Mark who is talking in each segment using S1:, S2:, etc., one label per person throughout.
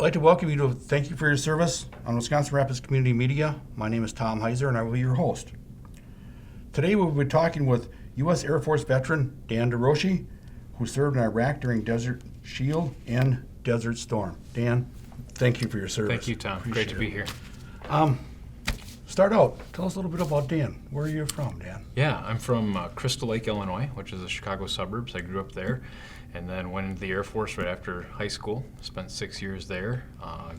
S1: like to welcome you to thank you for your service on Wisconsin Rapids Community Media. My name is Tom Heiser, and I will be your host. Today we'll be talking with U.S. Air Force veteran Dan DeRoche, who served in Iraq during Desert Shield and Desert Storm. Dan, thank you for your service.
S2: Thank you, Tom. Great to be here.
S1: Start out. Tell us a little bit about Dan. Where are you from, Dan?
S2: Yeah, I'm from Crystal Lake, Illinois, which is the Chicago suburbs. I grew up there and then went into the Air Force right after high school. Spent 6 years there.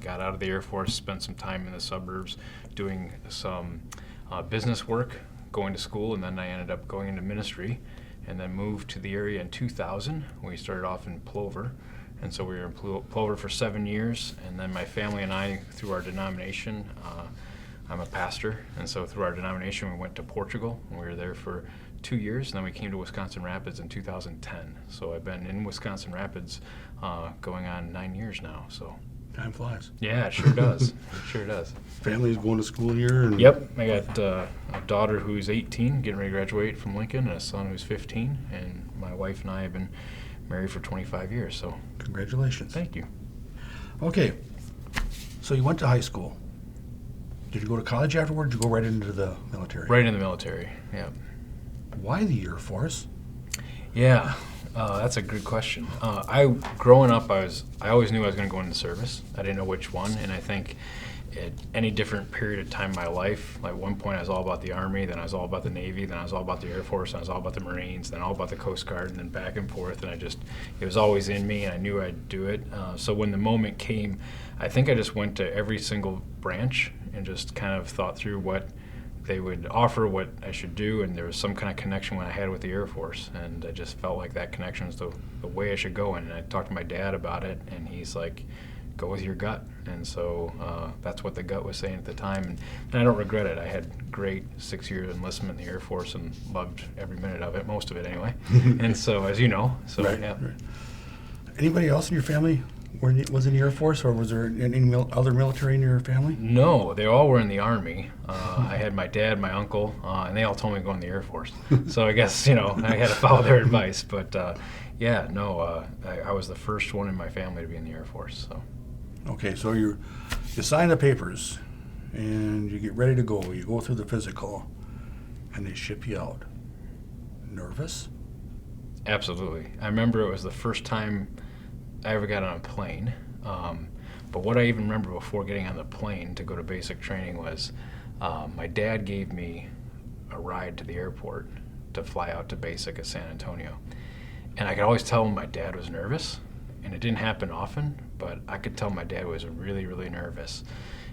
S2: Got out of the Air Force, spent some time in the suburbs doing some business work, going to school, and then I ended up going into ministry and then moved to the area in 2000. We started off in Plover. And so we were in Plover for 7 years, and then my family and I, through our denomination, I'm a pastor, and so through our denomination we went to Portugal, and we were there for 2 years, and then we came to Wisconsin Rapids in 2010. So I've been in Wisconsin Rapids going on 9 years now. So
S1: Time flies.
S2: yeah, it sure does. It sure does.
S1: Family's going to school here? And
S2: Yep, I got a daughter who's 18, getting ready to graduate from Lincoln, and a son who's 15, and my wife and I have been married for 25 years, so
S1: Congratulations.
S2: thank you.
S1: Okay, so you went to high school. Did you go to college afterward? Did you go right into the military?
S2: Right in the military, yeah.
S1: Why the Air Force?
S2: Yeah, that's a good question. Growing up, I always knew I was going to go into service. I didn't know which one, and I think at any different period of time in my life, like one point I was all about the Army, then I was all about the Navy, then I was all about the Air Force, then I was all about the Marines, then all about the Coast Guard, and then back and forth, and it was always in me, and I knew I'd do it. So when the moment came, I think I just went to every single branch and just kind of thought through what they would offer, what I should do, and there was some kind of connection when I had with the Air Force, and I just felt like that connection was the way I should go in. And I talked to my dad about it, and he's like, go with your gut. And so that's what the gut was saying at the time, and I don't regret it. I had great 6 years enlistment in the Air Force and loved every minute of it, most of it anyway. And so, as you know,
S1: Right.
S2: yeah.
S1: Anybody else in your family was in the Air Force, or was there any other military in your family?
S2: No, they all were in the Army. I had my dad, my uncle, and they all told me to go in the Air Force. So I guess, I had to follow their advice. But I was the first one in my family to be in the Air Force. So.
S1: Okay, so you sign the papers, and you get ready to go. You go through the physical, and they ship you out. Nervous?
S2: Absolutely. I remember it was the first time I ever got on a plane. But what I even remember before getting on the plane to go to basic training was my dad gave me a ride to the airport to fly out to basic at San Antonio. And I could always tell when my dad was nervous, and it didn't happen often, but I could tell my dad was really, really nervous.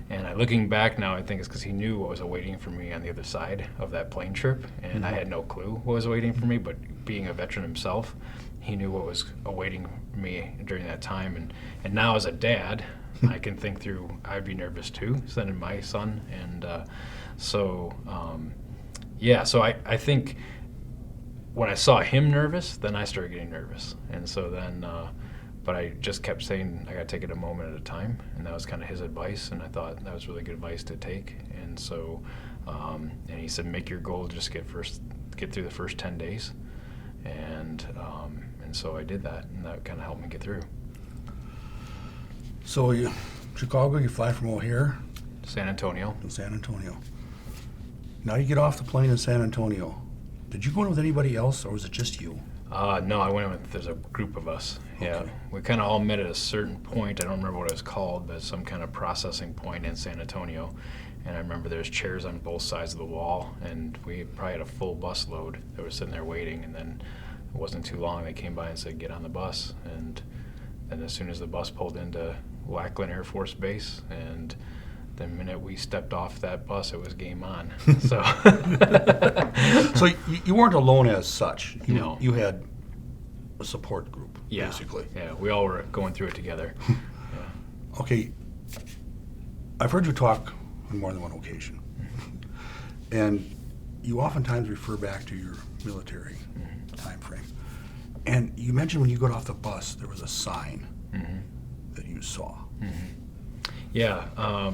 S2: And looking back now, I think it's because he knew what was awaiting for me on the other side of that plane trip, and I had no clue what was awaiting for me, but being a veteran himself, he knew what was awaiting me during that time. And now as a dad, I can think through, I'd be nervous too, sending my son. And so I think when I saw him nervous, then I started getting nervous. And so then, but I just kept saying, I got to take it a moment at a time. And that was kind of his advice. And I thought that was really good advice to take. And so, and he said, make your goal to just get through the first 10 days. And so I did that, and that kind of helped me get through.
S1: So Chicago, you fly from O'Hare
S2: San Antonio.
S1: to San Antonio. Now you get off the plane in San Antonio. Did you go in with anybody else, or was it just you?
S2: No, I went with, there's a group of us. Yeah,
S1: Okay.
S2: we kind of all met at a certain point. I don't remember what it was called, but some kind of processing point in San Antonio. And I remember there's chairs on both sides of the wall, and we probably had a full bus load that was sitting there waiting. And then it wasn't too long, they came by and said, get on the bus. And then as soon as the bus pulled into Lackland Air Force Base, and the minute we stepped off that bus, it was game on. So,
S1: So you weren't alone as such.
S2: No.
S1: You had a support group,
S2: yeah,
S1: basically.
S2: yeah, we all were going through it together.
S1: Okay, I've heard you talk on more than one occasion, and you oftentimes refer back to your military time frame. And you mentioned when you got off the bus, there was a sign that you saw.
S2: Yeah,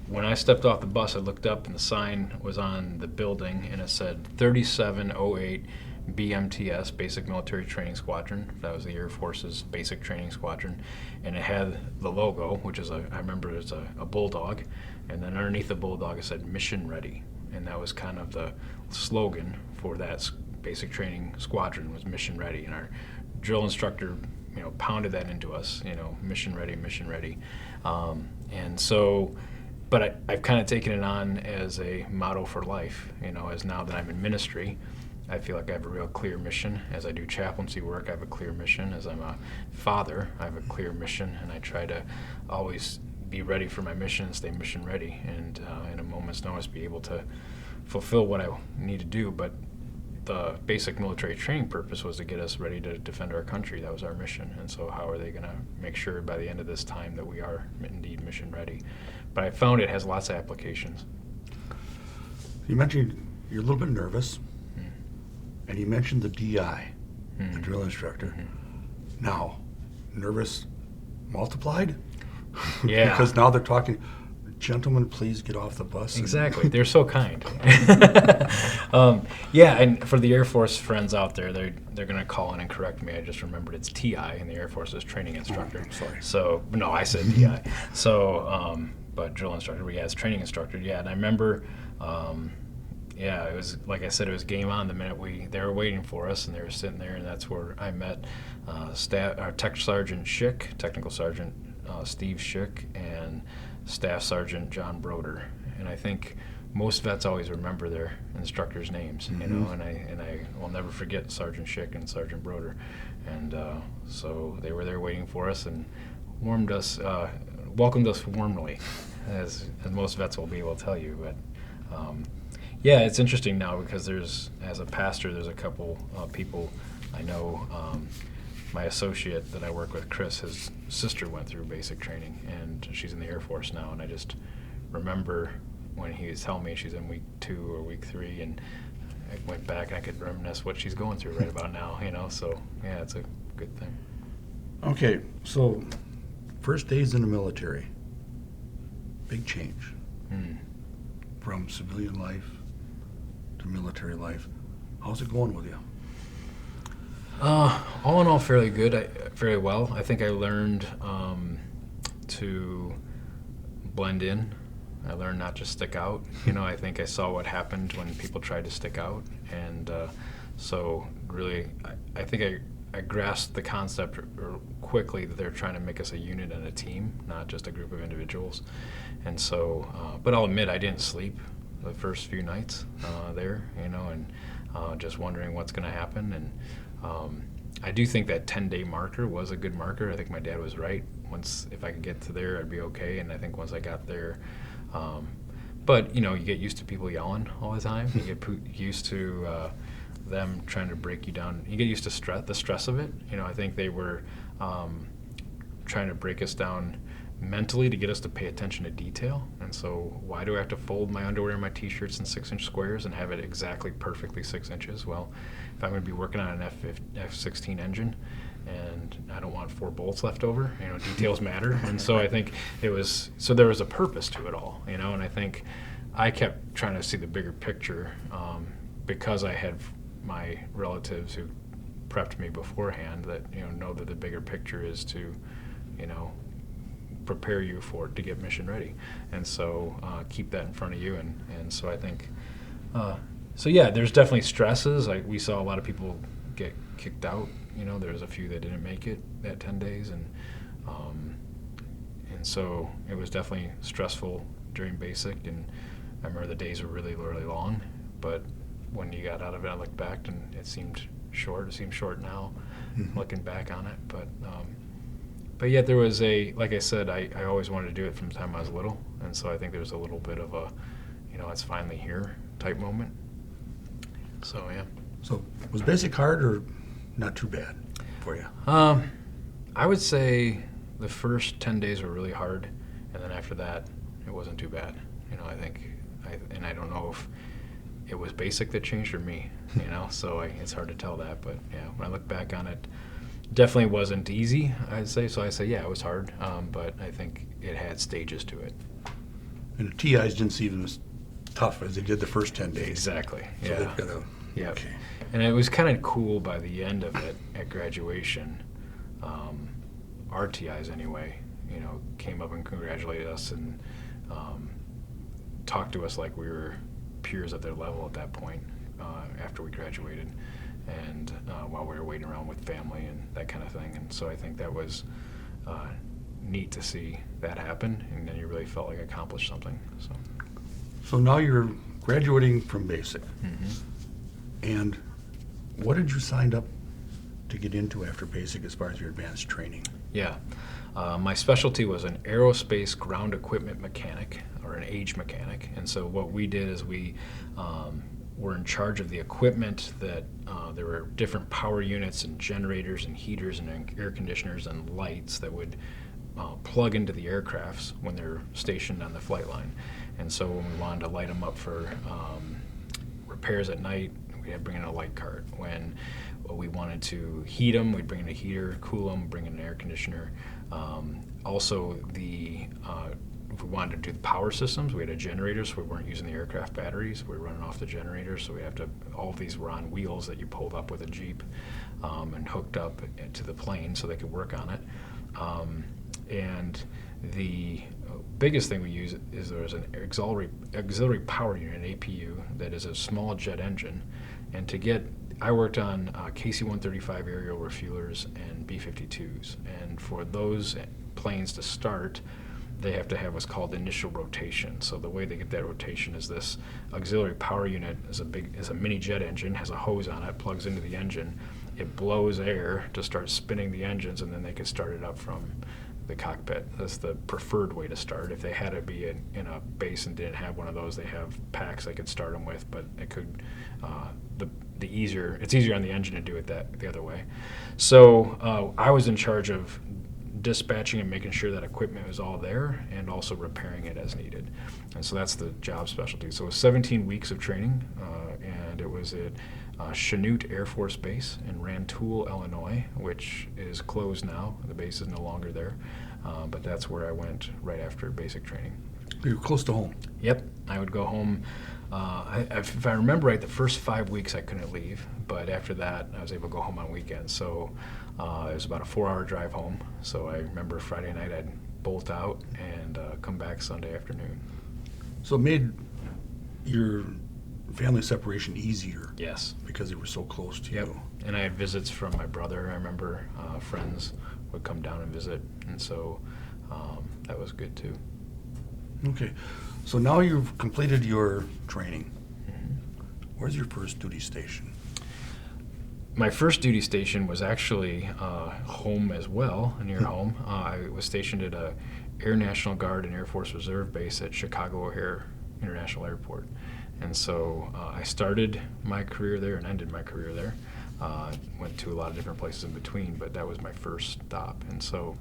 S2: when I stepped off the bus, I looked up and the sign was on the building and it said 3708 BMTS, Basic Military Training Squadron. That was the Air Force's Basic Training Squadron. And it had the logo, which is, I remember it's a bulldog. And then underneath the bulldog it said Mission Ready. And that was kind of the slogan for that Basic Training Squadron, was Mission Ready. And our drill instructor, pounded that into us, mission ready, mission ready. And so, but I've kind of taken it on as a motto for life, as now that I'm in ministry, I feel like I have a real clear mission. As I do chaplaincy work, I have a clear mission. As I'm a father, I have a clear mission, and I try to always be ready for my mission and stay mission ready, and in a moment's notice be able to fulfill what I need to do. But the basic military training purpose was to get us ready to defend our country. That was our mission. And so how are they going to make sure by the end of this time that we are indeed mission ready? But I found it has lots of applications.
S1: You mentioned you're a little bit nervous, and you mentioned the DI, the drill instructor. Now, nervous multiplied?
S2: Yeah.
S1: Because now they're talking, gentlemen, please get off the bus.
S2: Exactly. They're so kind. Yeah, and for the Air Force friends out there, they're going to call in and correct me. I just remembered it's TI, and the Air Force's training instructor.
S1: I'm sorry.
S2: So, no, I said TI. So, but drill instructor, yeah, it's training instructor. Yeah, and I remember, yeah, it was, like I said, it was game on the minute they were waiting for us, and they were sitting there, and that's where I met Tech Sergeant Schick, Technical Sergeant Steve Schick, and Staff Sergeant John Broder. And I think most vets always remember their instructors' names, and I will never forget Sergeant Schick and Sergeant Broder. And so they were there waiting for us and welcomed us warmly, as most vets will be able to tell you. But yeah, it's interesting now because as a pastor, there's a couple people I know. My associate that I work with, Chris, his sister went through basic training, and she's in the Air Force now. And I just remember when he was telling me she's in week 2 or week 3, and I went back and I could reminisce what she's going through right about now. So yeah, it's a good thing.
S1: Okay, so first days in the military, big change from civilian life to military life. How's it going with you?
S2: All in all, fairly good, fairly well. I think I learned to blend in. I learned not to stick out. I think I saw what happened when people tried to stick out, and so really, I think I grasped the concept quickly that they're trying to make us a unit and a team, not just a group of individuals. And so, but I'll admit I didn't sleep the first few nights there, and just wondering what's going to happen. And I do think that 10-day marker was a good marker. I think my dad was right. If I could get to there, I'd be okay. And I think once I got there, but you get used to people yelling all the time. You get used to them trying to break you down. You get used to the stress of it. I think they were trying to break us down mentally to get us to pay attention to detail. And so why do I have to fold my underwear and my t-shirts in 6-inch squares and have it exactly perfectly 6 inches? Well, if I'm going to be working on an F-16 engine and I don't want 4 bolts left over, details matter. And so I think there was a purpose to it all, and I think I kept trying to see the bigger picture because I had my relatives who prepped me beforehand that know that the bigger picture is to prepare you to get mission ready, and so keep that in front of you. And so I think so yeah, there's definitely stresses. We saw a lot of people get kicked out. There's a few that didn't make it that 10 days, and so it was definitely stressful during basic. And I remember the days were really, really long, but when you got out of it, I looked back and it seemed short. It seems short now, looking back on it. But yet there was like I said, I always wanted to do it from the time I was little, and so I think there was a little bit of a, it's finally here type moment. So yeah. So
S1: was basic hard or not too bad for you?
S2: I would say the first 10 days were really hard, and then after that, it wasn't too bad. I think, I don't know if it was basic that changed or me, so it's hard to tell that. But yeah, when I look back on it, definitely wasn't easy, I'd say. So I say, yeah, it was hard, but I think it had stages to it.
S1: And the TIs didn't seem as tough as they did the first 10 days.
S2: Exactly.
S1: So
S2: yeah.
S1: they've got
S2: Yep.
S1: Okay.
S2: And it was kind of cool by the end of it at graduation. Our TIs anyway, came up and congratulated us and talked to us like we were peers at their level at that point after we graduated, and while we were waiting around with family and that kind of thing. And so I think that was neat to see that happen, and then you really felt like you accomplished something.
S1: So now you're graduating from basic.
S2: Mm-hmm.
S1: And what did you sign up to get into after basic as far as your advanced training?
S2: Yeah. My specialty was an aerospace ground equipment mechanic, or an age mechanic. And so what we did is we were in charge of the equipment that there were different power units and generators and heaters and air conditioners and lights that would plug into the aircrafts when they're stationed on the flight line. And so when we wanted to light them up for repairs at night, we had to bring in a light cart. When we wanted to heat them, we'd bring in a heater, cool them, bring in an air conditioner. Also, if we wanted to do the power systems, we had a generator, so we weren't using the aircraft batteries. We were running off the generators, so all of these were on wheels that you pulled up with a Jeep and hooked up to the plane so they could work on it. And the biggest thing we use is there's an auxiliary power unit, an APU, that is a small jet engine. And I worked on KC-135 aerial refuelers and B-52s. And for those planes to start, they have to have what's called initial rotation. So the way they get that rotation is this auxiliary power unit is a mini jet engine, has a hose on it, plugs into the engine. It blows air to start spinning the engines, and then they can start it up from the cockpit. That's the preferred way to start. If they had to be in a base and didn't have one of those, they have packs they could start them with, but it could it's easier on the engine to do it the other way. So I was in charge of dispatching and making sure that equipment was all there, and also repairing it as needed. And so that's the job specialty. So it was 17 weeks of training, and it was at Chanute Air Force Base in Rantoul, Illinois, which is closed now. The base is no longer there, but that's where I went right after basic training.
S1: You're close to home.
S2: Yep, I would go home. If I remember right, the first 5 weeks I couldn't leave, but after that I was able to go home on weekends. So it was about a 4-hour drive home. So I remember Friday night I'd bolt out and come back Sunday afternoon.
S1: So it made your family separation easier.
S2: Yes.
S1: Because they were so close to you.
S2: And I had visits from my brother. I remember friends would come down and visit, and so that was good too.
S1: Okay. So now you've completed your training.
S2: Mm-hmm.
S1: Where's your first duty station?
S2: My first duty station was actually home as well, near home. I was stationed at a Air National Guard and Air Force Reserve base at Chicago O'Hare International Airport. And so I started my career there and ended my career there. Went to a lot of different places in between, but that was my first stop. And so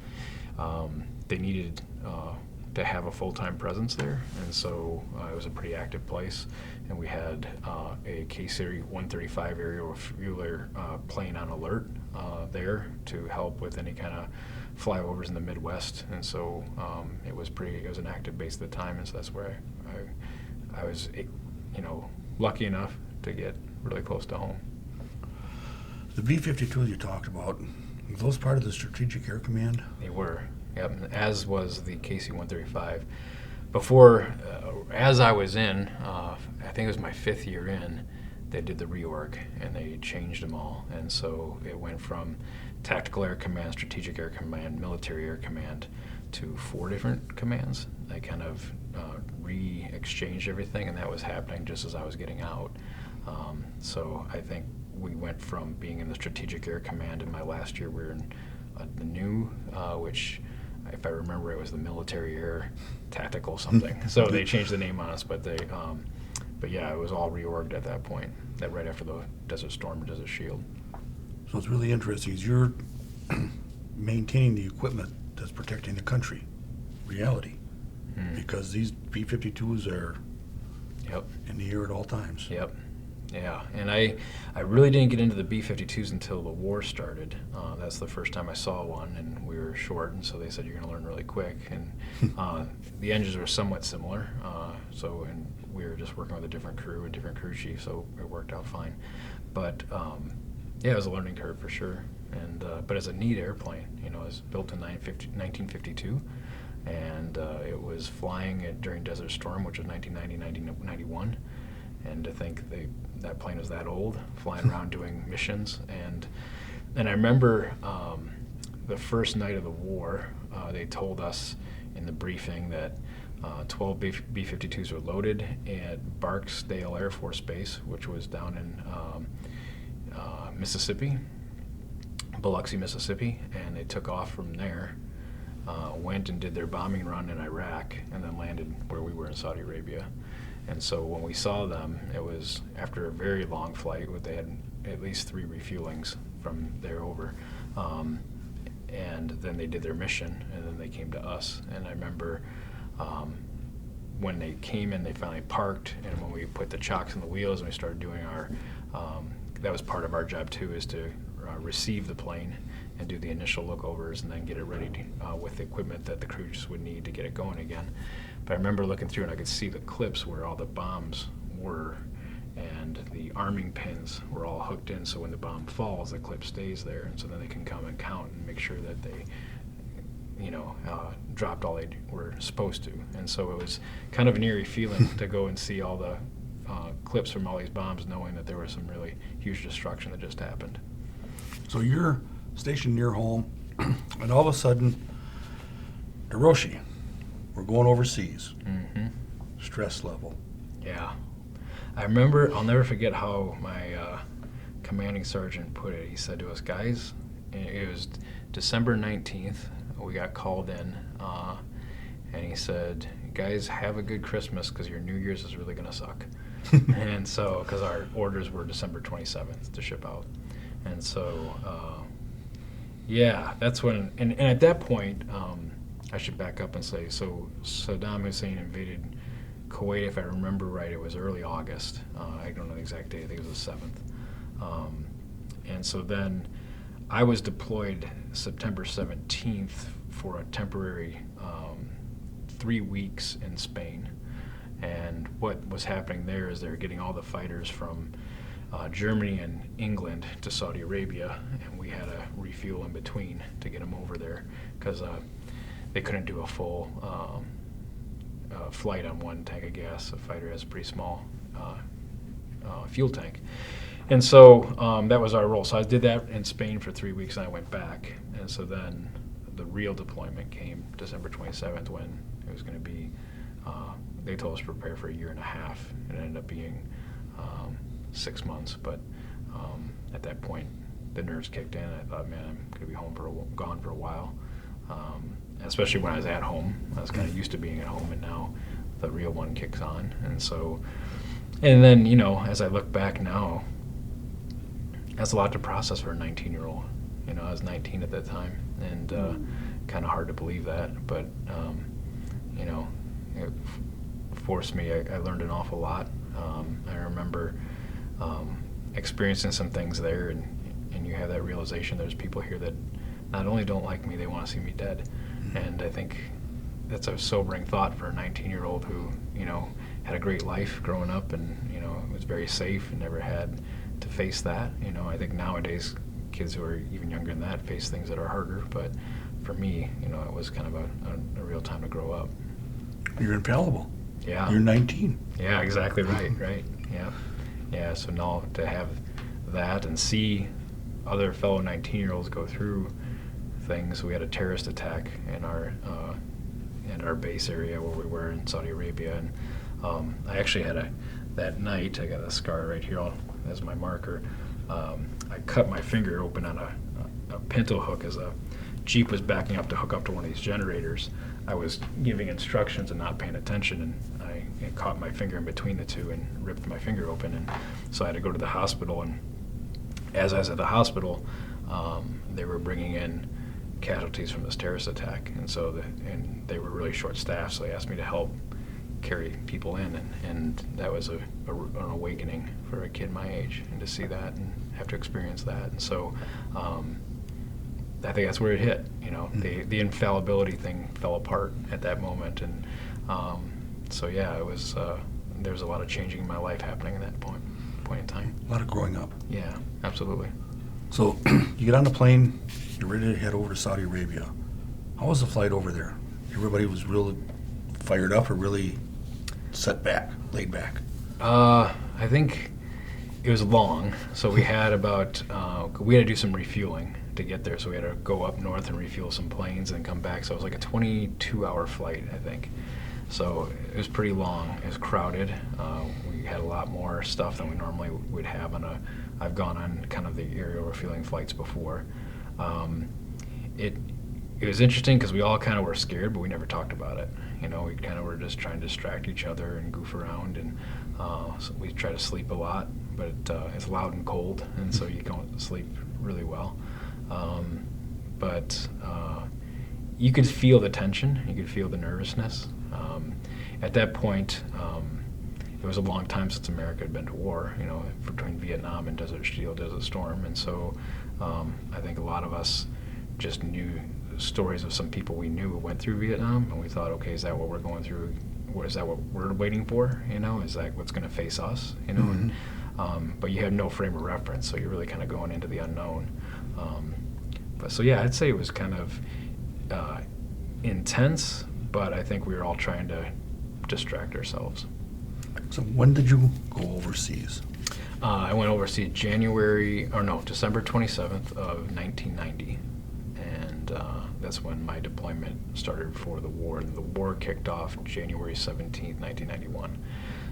S2: they needed to have a full-time presence there, and so it was a pretty active place, and we had a KC-135 aerial refueler plane on alert there to help with any kind of flyovers in the Midwest, and so it was an active base at the time, and so that's where I was lucky enough to get really close to home.
S1: The B-52 you talked about, were those part of the Strategic Air Command?
S2: They were. Yep, as was the KC-135. Before, as I was in, I think it was my 5th year in, they did the reorg and they changed them all. And so it went from Tactical Air Command, Strategic Air Command, Military Air Command to 4 different commands. They kind of re-exchanged everything, and that was happening just as I was getting out. So I think we went from being in the Strategic Air Command in my last year, we were in the new, which, if I remember, it was the Military Air Tactical something. So they changed the name on us, but yeah, it was all reorged at that point, that right after the Desert Storm and Desert Shield.
S1: So it's really interesting, is you're maintaining the equipment that's protecting the country, reality, because these B-52s are in the air at all times.
S2: Yep. Yeah, and I really didn't get into the B-52s until the war started. That's the first time I saw one, and we were short, and so they said, you're going to learn really quick. And the engines were somewhat similar, and we were just working with a different crew chief, so it worked out fine. But yeah, it was a learning curve for sure. And but it's a neat airplane. You know, it was built in 1952, and it was flying during Desert Storm, which was 1990-1991. And to think that plane was that old, flying around doing missions. And I remember the first night of the war, they told us in the briefing that 12 B-52s were loaded at Barksdale Air Force Base, which was down in Mississippi, Biloxi, Mississippi, and they took off from there, went and did their bombing run in Iraq, and then landed where we were in Saudi Arabia. And so when we saw them, it was after a very long flight. They had at least 3 refuelings from there over. And then they did their mission, and then they came to us. And I remember when they came in, they finally parked, and when we put the chocks in the wheels and we started doing our, that was part of our job too, is to receive the plane and do the initial lookovers and then get it ready with the equipment that the crews would need to get it going again. But I remember looking through and I could see the clips where all the bombs were, and the arming pins were all hooked in, so when the bomb falls, the clip stays there, and so then they can come and count and make sure that they, dropped all they were supposed to. And so it was kind of an eerie feeling to go and see all the clips from all these bombs, knowing that there was some really huge destruction that just happened.
S1: So you're stationed near home, and all of a sudden, DeRoche, we're going overseas.
S2: Mm-hmm.
S1: Stress level.
S2: Yeah. I remember, I'll never forget how my commanding sergeant put it. He said to us, guys, it was December 19th, we got called in, and he said, guys, have a good Christmas because your New Year's is really going to suck. And so, because our orders were December 27th to ship out. And so, yeah, that's when, and at that point, I should back up and say, so Saddam Hussein invaded Kuwait, if I remember right, it was early August. I don't know the exact date, I think it was the 7th. And so then I was deployed September 17th for a temporary 3 weeks in Spain. And what was happening there is they were getting all the fighters from Germany and England to Saudi Arabia, and we had to refuel in between to get them over there because they couldn't do a full flight on one tank of gas. A fighter has a pretty small fuel tank. And so that was our role. So I did that in Spain for 3 weeks, and I went back. And so then the real deployment came December 27th, when it was going to be, they told us to prepare for 1.5 years. It ended up being 6 months. But at that point, the nerves kicked in. I thought, man, I'm going to be gone for a while. Especially when I was at home. I was kind of used to being at home, and now the real one kicks on. And so, and then, as I look back now, that's a lot to process for a 19-year-old. I was 19 at that time, and kind of hard to believe that. But, it forced me. I learned an awful lot. I remember experiencing some things there, and you have that realization there's people here that not only don't like me, they want to see me dead. And I think that's a sobering thought for a 19-year-old who, had a great life growing up and, was very safe and never had to face that. I think nowadays kids who are even younger than that face things that are harder. But for me, it was kind of a real time to grow up.
S1: You're infallible.
S2: Yeah.
S1: You're 19.
S2: Yeah, exactly right, yeah. Yeah, so now to have that and see other fellow 19-year-olds go through things. We had a terrorist attack in our base area where we were in Saudi Arabia, and I actually had that night, I got a scar right here as my marker. I cut my finger open on a pinto hook as a Jeep was backing up to hook up to one of these generators. I was giving instructions and not paying attention, and I caught my finger in between the two and ripped my finger open, and so I had to go to the hospital. And as I was at the hospital, they were bringing in casualties from this terrorist attack, and so and they were really short-staffed, so they asked me to help carry people in, and that was an awakening for a kid my age, and to see that and have to experience that. And so I think that's where it hit. The infallibility thing fell apart at that moment, and so yeah, it was there was a lot of changing in my life happening at that point in time.
S1: A lot of growing up.
S2: Yeah, absolutely.
S1: So you get on the plane, you're ready to head over to Saudi Arabia. How was the flight over there? Everybody was really fired up or really laid back?
S2: I think it was long, so we had we had to do some refueling to get there, so we had to go up north and refuel some planes and come back, so it was like a 22-hour flight, I think. So it was pretty long. It was crowded. We had a lot more stuff than we normally would have I've gone on kind of the aerial refueling flights before. It was interesting because we all kind of were scared, but we never talked about it. We kind of were just trying to distract each other and goof around, and so we try to sleep a lot, but it's loud and cold, and so you don't sleep really well. But you could feel the tension, you could feel the nervousness. At that point, it was a long time since America had been to war, between Vietnam and Desert Storm, and so I think a lot of us just knew stories of some people we knew who went through Vietnam, and we thought, okay, is that what we're going through? Is that what we're waiting for? Is that what's going to face us?
S1: Mm-hmm.
S2: But you have no frame of reference, so you're really kind of going into the unknown. But so yeah, I'd say it was kind of intense, but I think we were all trying to distract ourselves.
S1: So when did you go overseas?
S2: I went overseas December 27th of 1990, and that's when my deployment started for the war. The war kicked off January 17th, 1991.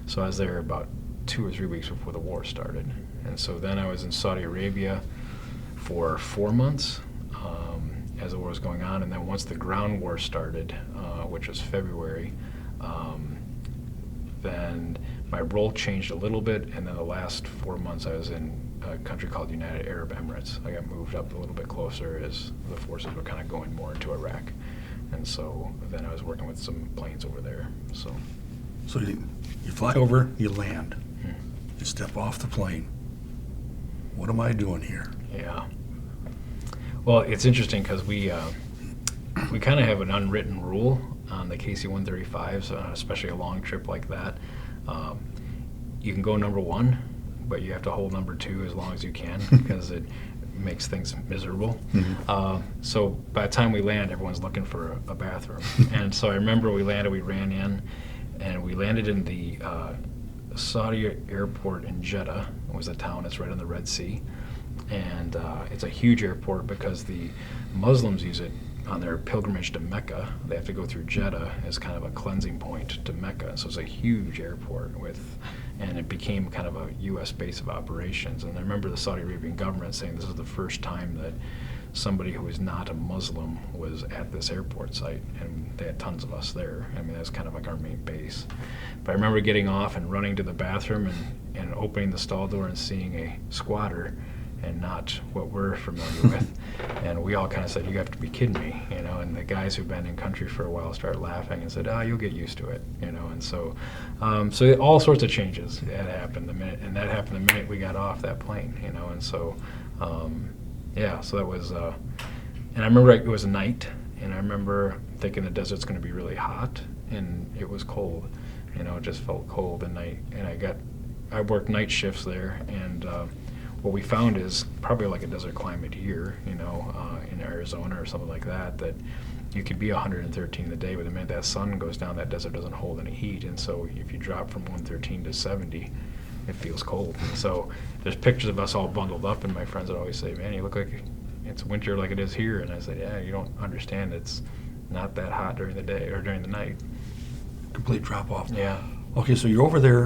S2: So I was there about 2 or 3 weeks before the war started. And so then I was in Saudi Arabia for 4 months as the war was going on. And then once the ground war started, which was February, then my role changed a little bit. And then the last 4 months I was in a country called United Arab Emirates. I got moved up a little bit closer as the forces were kind of going more into Iraq. And so then I was working with some planes over there. So
S1: you fly over, you land, you step off the plane. What am I doing here?
S2: Yeah. Well, it's interesting because we kind of have an unwritten rule on the KC-135s, especially a long trip like that. You can go number 1, but you have to hold number 2 as long as you can because it makes things miserable.
S1: Mm-hmm.
S2: So by the time we land, everyone's looking for a bathroom. And so I remember we ran in, and we landed in the Saudi airport in Jeddah. It was a town that's right on the Red Sea. And it's a huge airport because the Muslims use it on their pilgrimage to Mecca. They have to go through Jeddah as kind of a cleansing point to Mecca. So it's a huge airport and it became kind of a U.S. base of operations. And I remember the Saudi Arabian government saying this is the first time that somebody who is not a Muslim was at this airport site, and they had tons of us there. I mean, that's kind of like our main base. But I remember getting off and running to the bathroom and opening the stall door and seeing a squatter, and not what we're familiar with. And we all kind of said, you have to be kidding me, and the guys who've been in country for a while started laughing and said, you'll get used to it, and so all sorts of changes that happened the minute we got off that plane, and so so that was, and I remember it was night, and I remember thinking the desert's going to be really hot, and it was cold, it just felt cold at night, and I worked night shifts there, and what we found is probably like a desert climate here, in Arizona or something like that, that you could be 113 a day, but the minute that sun goes down, that desert doesn't hold any heat, and so if you drop from 113 to 70, it feels cold. And so there's pictures of us all bundled up, and my friends would always say, man, you look like it's winter like it is here, and I said, yeah, you don't understand, it's not that hot during the day or during the night.
S1: Complete drop off.
S2: Yeah.
S1: Okay, so you're over there,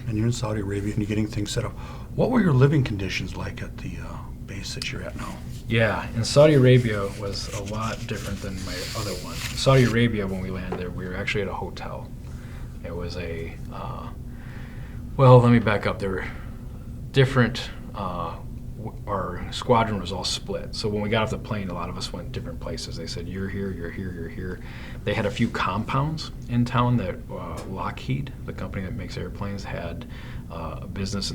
S1: and you're in Saudi Arabia, and you're getting things set up. What were your living conditions like at the base that you're at now?
S2: Yeah, and Saudi Arabia was a lot different than my other one. Saudi Arabia, when we landed there, we were actually at a hotel. It was let me back up. There were different our squadron was all split. So when we got off the plane, a lot of us went different places. They said, you're here, you're here, you're here. They had a few compounds in town that Lockheed, the company that makes airplanes, had a business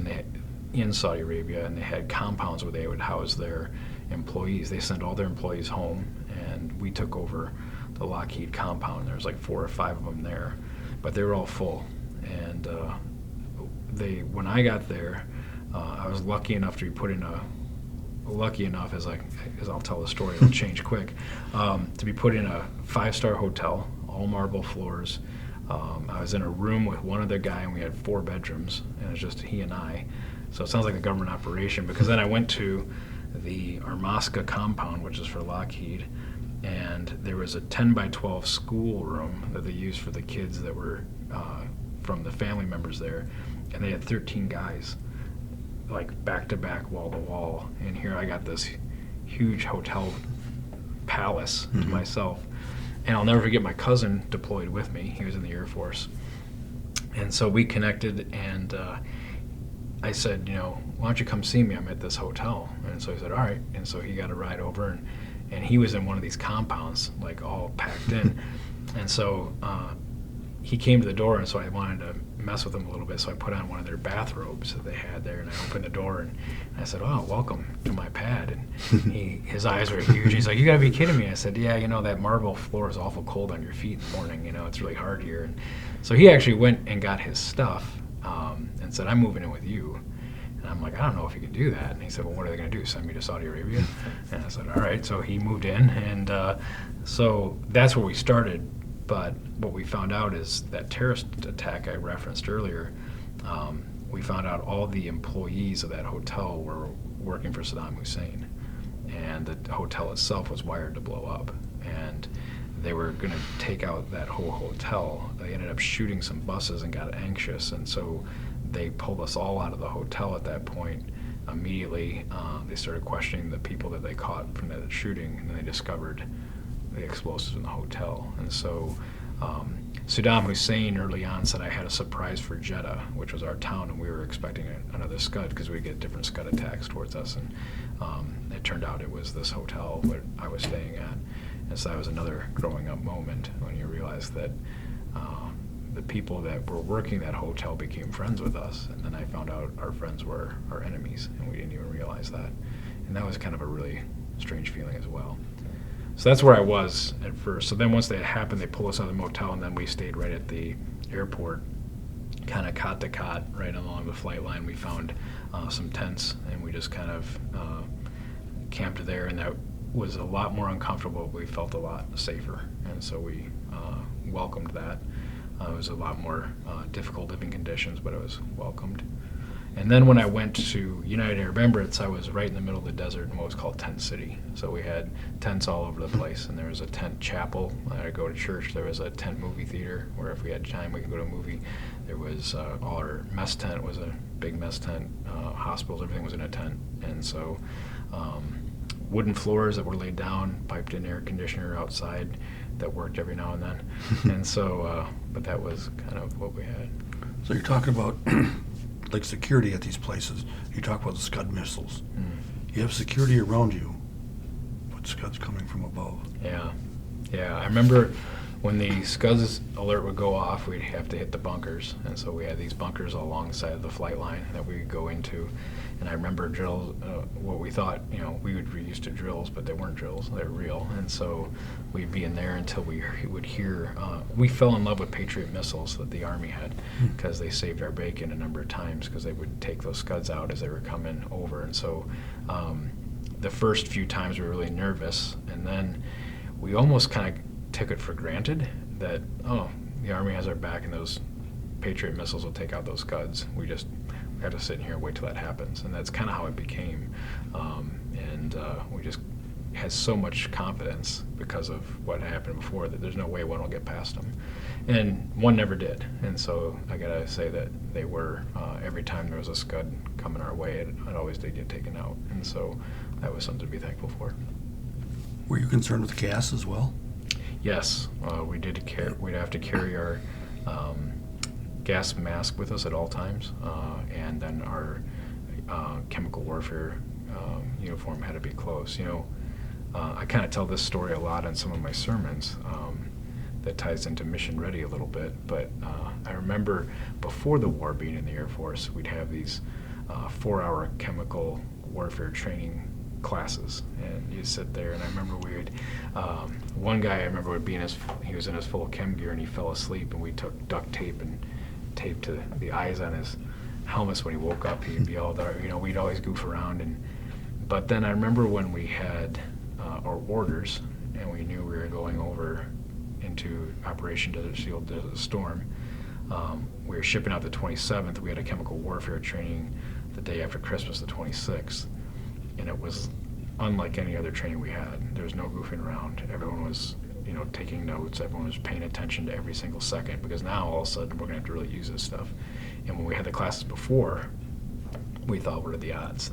S2: in Saudi Arabia, and they had compounds where they would house their employees. They sent all their employees home, and we took over the Lockheed compound. There was like 4 or 5 of them there, but they were all full. And when I got there, I was lucky enough to be put in as I'll tell the story, it'll change quick, to be put in a 5-star hotel, all marble floors. I was in a room with one other guy, and we had 4 bedrooms, and it was just he and I. So it sounds like a government operation, because then I went to the Armasca compound, which is for Lockheed, and there was a 10 by 12 school room that they used for the kids that were from the family members there, and they had 13 guys, like back to back, wall to wall. And here I got this huge hotel palace to myself. And I'll never forget, my cousin deployed with me. He was in the Air Force. And so we connected, and I said, why don't you come see me? I'm at this hotel. And so he said, all right. And so he got a ride over, and he was in one of these compounds, like all packed in. And so he came to the door, and so I wanted to mess with him a little bit. So I put on one of their bathrobes that they had there, and I opened the door, and I said, oh, welcome to my pad. And his eyes were huge. He's like, you got to be kidding me. I said, yeah, that marble floor is awful cold on your feet in the morning. It's really hard here. And so he actually went and got his stuff and said, I'm moving in with you. And I'm like, I don't know if you can do that. And he said, well, what are they going to do, send me to Saudi Arabia? And I said, all right. So he moved in, and so that's where we started. But what we found out is that terrorist attack I referenced earlier, we found out all the employees of that hotel were working for Saddam Hussein. And the hotel itself was wired to blow up. And they were going to take out that whole hotel. They ended up shooting some buses and got anxious. And so they pulled us all out of the hotel at that point. Immediately, they started questioning the people that they caught from that shooting, and then they discovered the explosives in the hotel. And so Saddam Hussein early on said, I had a surprise for Jeddah, which was our town, and we were expecting another Scud, because we get different Scud attacks towards us. And it turned out it was this hotel that I was staying at. And so that was another growing up moment when you realize that the people that were working that hotel became friends with us. And then I found out our friends were our enemies, and we didn't even realize that. And that was kind of a really strange feeling as well. So that's where I was at first. So then once that happened, they pulled us out of the motel, and then we stayed right at the airport, kind of cot to cot, right along the flight line. We found some tents, and we just kind of camped there, and that was a lot more uncomfortable, but we felt a lot safer. And so we welcomed that. It was a lot more difficult living conditions, but it was welcomed. And then when I went to United Arab Emirates, I was right in the middle of the desert in what was called Tent City. So we had tents all over the place, and there was a tent chapel. I'd go to church. There was a tent movie theater where if we had time, we could go to a movie. There was all our mess tent was a big mess tent. Hospitals, everything was in a tent. And so wooden floors that were laid down, piped in air conditioner outside that worked every now and then. And so, but that was kind of what we had.
S1: So you're talking about like security at these places. You talk about the Scud missiles. You have security around you, but Scud's coming from above.
S2: Yeah. I remember when the Scuds alert would go off, we'd have to hit the bunkers. And so we had these bunkers alongside of the flight line that we would go into. And I remember drills, what we thought, we would be used to drills, but they weren't drills, they were real. And so we'd be in there until we would hear, we fell in love with Patriot missiles that the Army had, because they saved our bacon a number of times, because they would take those Scuds out as they were coming over. And so the first few times we were really nervous, and then we almost kind of took it for granted that, the Army has our back and those Patriot missiles will take out those Scuds. We have to sit in here and wait till that happens. And that's kind of how it became. We just had so much confidence because of what happened before that there's no way one will get past them. And one never did. And so I gotta say that they were, every time there was a Scud coming our way, it always did get taken out. And so that was something to be thankful for.
S1: Were you concerned with gas as well?
S2: Yes, we'd have to carry our gas mask with us at all times, and then our chemical warfare uniform had to be close. I kind of tell this story a lot in some of my sermons that ties into mission ready a little bit, but I remember before the war, being in the Air Force, we'd have these 4-hour chemical warfare training classes, and you'd sit there, and I remember one guy I remember would be he was in his full chem gear, and he fell asleep, and we took duct tape and taped to the eyes on his helmets. When he woke up, he'd be all there. We'd always goof around, but then I remember when we had our orders, and we knew we were going over into Operation Desert Shield, Desert Storm. We were shipping out the 27th. We had a chemical warfare training the day after Christmas, the 26th, and it was unlike any other training we had. There was no goofing around. Everyone was, taking notes. Everyone was paying attention to every single second, because now all of a sudden we're going to have to really use this stuff. And when we had the classes before, we thought, what are the odds?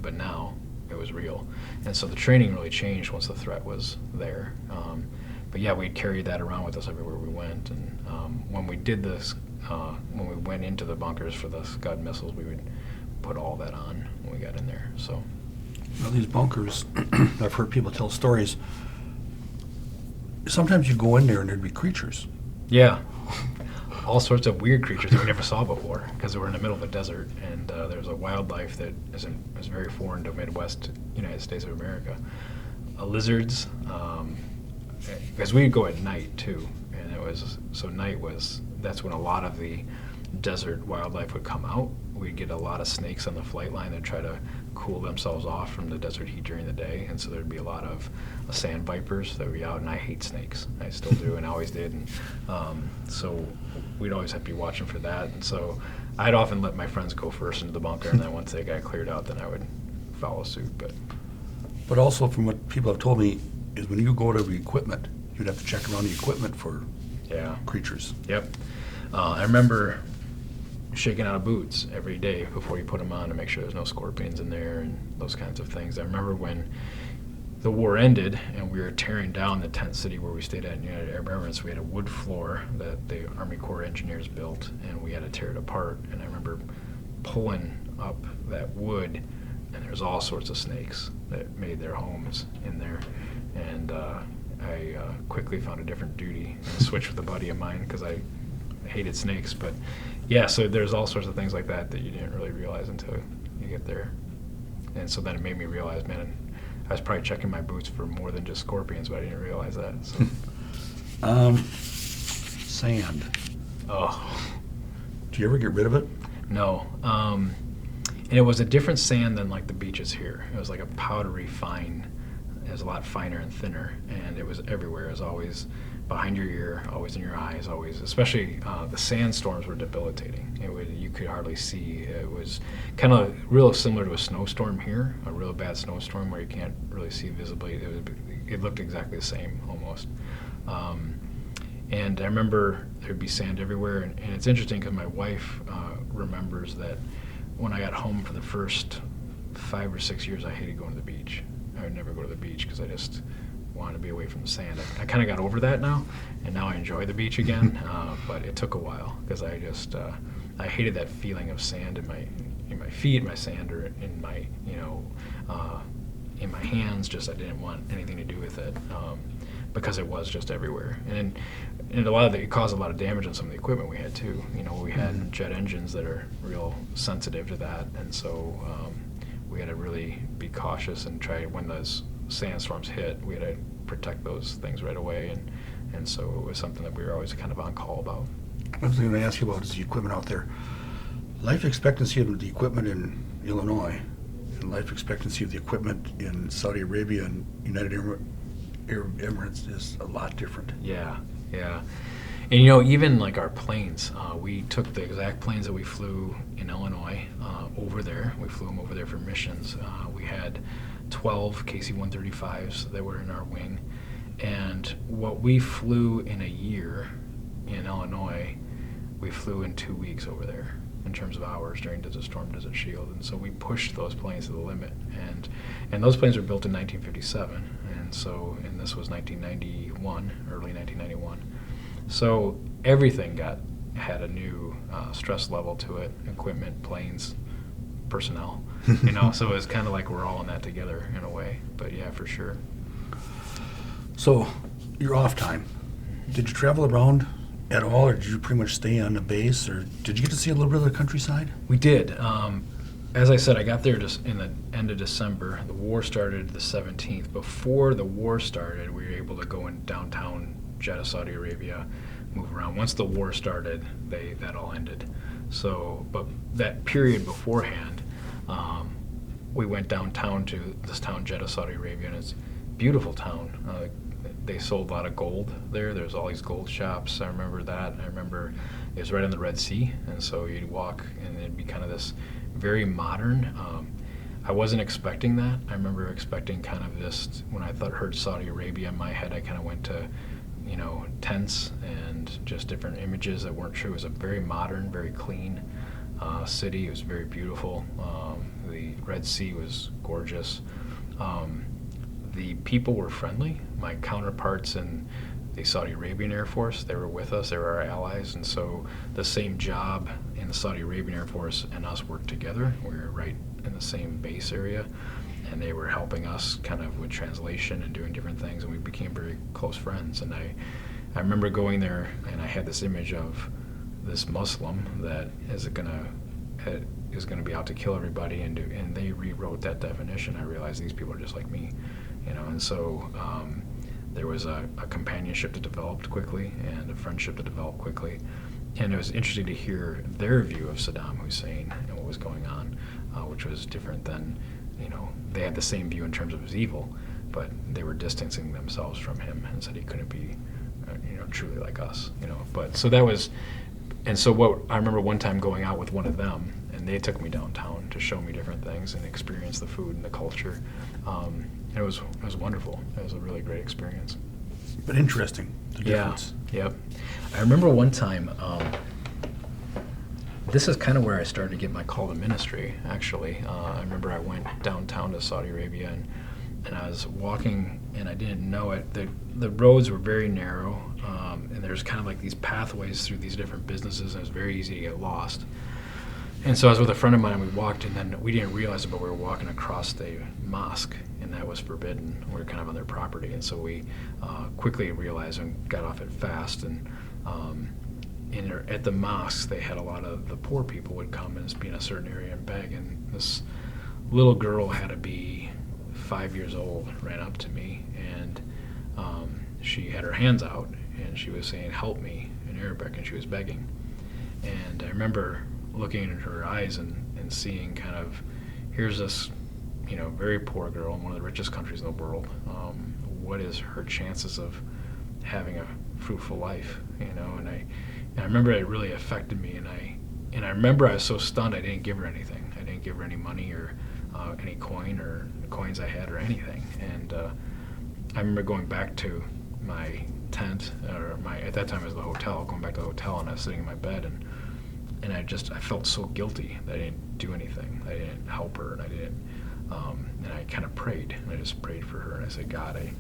S2: But now it was real. And so the training really changed once the threat was there. But yeah, we'd carry that around with us everywhere we went. And when we did this, when we went into the bunkers for the Scud missiles, we would put all that on when we got in there. So,
S1: These bunkers, I've heard people tell stories. Sometimes you go in there and there'd be creatures.
S2: yeah, all sorts of weird creatures that we never saw before, because we're in the middle of a desert, and there's a wildlife that is very foreign to Midwest United States of America. Lizards, because we'd go at night too, and that's when a lot of the desert wildlife would come out. We'd get a lot of snakes on the flight line that try to cool themselves off from the desert heat during the day, and so there'd be a lot of sand vipers that would be out, and I hate snakes. I still do, and always did, and so we'd always have to be watching for that. And so I'd often let my friends go first into the bunker, and then once they got cleared out, then I would follow suit.
S1: But also, from what people have told me, is when you go to the equipment, you'd have to check around the equipment for creatures.
S2: Yep. I remember shaking out of boots every day before you put them on to make sure there's no scorpions in there and those kinds of things. I remember when the war ended and we were tearing down the tent city where we stayed at in United Arab Emirates. We had a wood floor that the Army Corps engineers built, and we had to tear it apart. And I remember pulling up that wood, and there's all sorts of snakes that made their homes in there. And I quickly found a different duty and switched with a buddy of mine because I hated snakes. But yeah, so there's all sorts of things like that you didn't really realize until you get there. And so then it made me realize, man, I was probably checking my boots for more than just scorpions, but I didn't realize that. So.
S1: Sand.
S2: Oh.
S1: Do you ever get rid of it?
S2: No. And it was a different sand than like the beaches here. It was like a powdery fine. It was a lot finer and thinner, and it was everywhere. It was always behind your ear, always in your eyes, always. Especially the sandstorms were debilitating. You could hardly see. It was kind of real similar to a snowstorm here, a real bad snowstorm where you can't really see visibly. It looked exactly the same almost. And I remember there'd be sand everywhere, and it's interesting because my wife remembers that when I got home for the first 5 or 6 years, I hated going to the beach. I would never go to the beach because I just wanted to be away from the sand. I kind of got over that now, and now I enjoy the beach again. But it took a while because I hated that feeling of sand in my feet, my sand, or in my in my hands. Just I didn't want anything to do with it because it was just everywhere. And a lot of it caused a lot of damage on some of the equipment we had too. We had jet engines that are real sensitive to that, and so we had to really be cautious and try, when those sandstorms hit, we had to protect those things right away, and so it was something that we were always kind of on call about.
S1: One thing I'm going to ask you about is the equipment out there. Life expectancy of the equipment in Illinois and life expectancy of the equipment in Saudi Arabia and United Arab Emirates is a lot different.
S2: Yeah. And even like our planes, we took the exact planes that we flew in Illinois over there. We flew them over there for missions. We had 12 KC-135s that were in our wing. And what we flew in a year in Illinois, we flew in 2 weeks over there in terms of hours during Desert Storm, Desert Shield. And so we pushed those planes to the limit. And those planes were built in 1957. And this was 1991, early 1991. So everything had a new stress level to it, equipment, planes, personnel, so it was kind of like we're all in that together in a way. But yeah, for sure.
S1: So, your off time, did you travel around at all, or did you pretty much stay on the base, or did you get to see a little bit of the countryside?
S2: We did. As I said, I got there just in the end of December. The war started the 17th. Before the war started, we were able to go in downtown Jeddah, Saudi Arabia, move around. Once the war started, that all ended. So, but that period beforehand, we went downtown to this town, Jeddah, Saudi Arabia, and it's a beautiful town. They sold a lot of gold there. There's all these gold shops. I remember that. I remember it was right on the Red Sea, and so you'd walk, and it'd be kind of this very modern. I wasn't expecting that. I remember expecting kind of this, when I heard Saudi Arabia in my head, I kind of went to, tents and just different images that weren't true. It was a very modern, very clean city. It was very beautiful. The Red Sea was gorgeous. The people were friendly. My counterparts in the Saudi Arabian Air Force, they were with us. They were our allies, and so the same job in the Saudi Arabian Air Force and us worked together. We were right in the same base area, and they were helping us kind of with translation and doing different things, and we became very close friends. And I remember going there, and I had this image of this Muslim that is going to be out to kill everybody, and they rewrote that definition. I realized these people are just like me, and so there was a companionship that developed quickly and a friendship that developed quickly. And it was interesting to hear their view of Saddam Hussein and what was going on, which was different than, they had the same view in terms of his evil, but they were distancing themselves from him and said he couldn't be, truly like us, But so that was, and so what I remember one time going out with one of them, and they took me downtown to show me different things and experience the food and the culture. And it was wonderful. It was a really great experience.
S1: But interesting, the difference.
S2: Yeah, yep. I remember one time, this is kind of where I started to get my call to ministry, actually. I remember I went downtown to Saudi Arabia, and I was walking, and I didn't know it. The roads were very narrow, and there's kind of like these pathways through these different businesses, and it was very easy to get lost. And so I was with a friend of mine, and we walked, and then we didn't realize it, but we were walking across the mosque, and that was forbidden. We were kind of on their property, and so we quickly realized and got off it fast. And at the mosque, they had a lot of the poor people would come and be in a certain area and beg, and this little girl had to be 5 years old, ran up to me, and she had her hands out, and she was saying, "Help me," in Arabic, and she was begging. And I remember looking into her eyes and seeing kind of, here's this, very poor girl in one of the richest countries in the world. What is her chances of having a fruitful life, And I remember it really affected me, and I remember I was so stunned I didn't give her anything. I didn't give her any money or any coin or coins I had or anything. And I remember going back to my tent, at that time it was the hotel, going back to the hotel, and I was sitting in my bed, and I felt so guilty that I didn't do anything. I didn't help her, and I didn't, and I kind of prayed, and I just prayed for her, and I said, God, I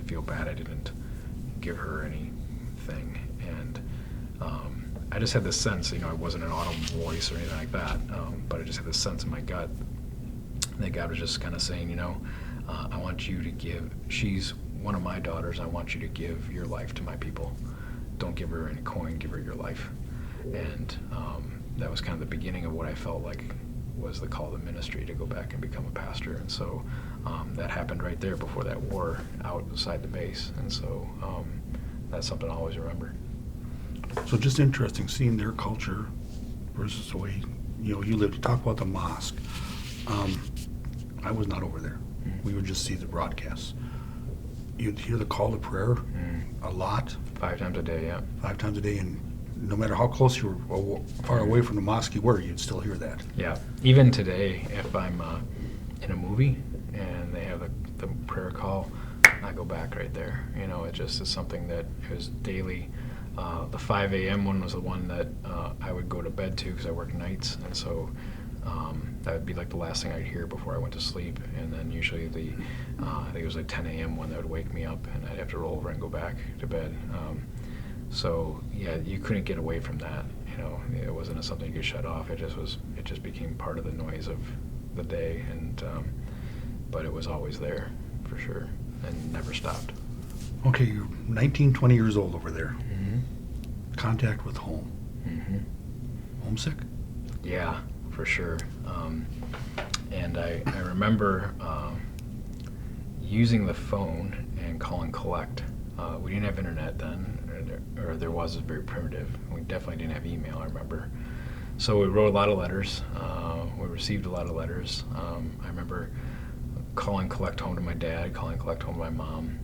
S2: feel bad I didn't give her anything. And I just had this sense, I wasn't an audible voice or anything like that, but I just had this sense in my gut that God was just kind of saying, I want you to give, she's one of my daughters, I want you to give your life to my people. Don't give her any coin, give her your life. And that was kind of the beginning of what I felt like was the call to ministry, to go back and become a pastor. And so that happened right there before that war outside the base. And so that's something I'll always remember.
S1: So just interesting seeing their culture versus the way you live. You talk about the mosque. I was not over there. We would just see the broadcasts. You'd hear the call to prayer a lot.
S2: 5 times a day, yeah.
S1: 5 times a day, and no matter how close you were, or far away from the mosque you were, you'd still hear that.
S2: Yeah. Even today, if I'm in a movie and they have the prayer call, I go back right there. It just is something that is daily. The 5 a.m. one was the one that I would go to bed to because I work nights, and so that would be like the last thing I'd hear before I went to sleep. And then usually I think it was like 10 a.m. one that would wake me up, and I'd have to roll over and go back to bed. So yeah, you couldn't get away from that. You know, it wasn't something you could shut off. It just was. It just became part of the noise of the day, and but it was always there for sure, and never stopped.
S1: Okay, you're 19, 20 years old over there.
S2: Mm-hmm.
S1: Contact with home.
S2: Mm-hmm.
S1: Homesick?
S2: Yeah, for sure. And I remember using the phone and calling collect. We didn't have internet then, or there was, very primitive. We definitely didn't have email, I remember. So we wrote a lot of letters. We received a lot of letters. I remember calling collect home to my dad, calling collect home to my mom,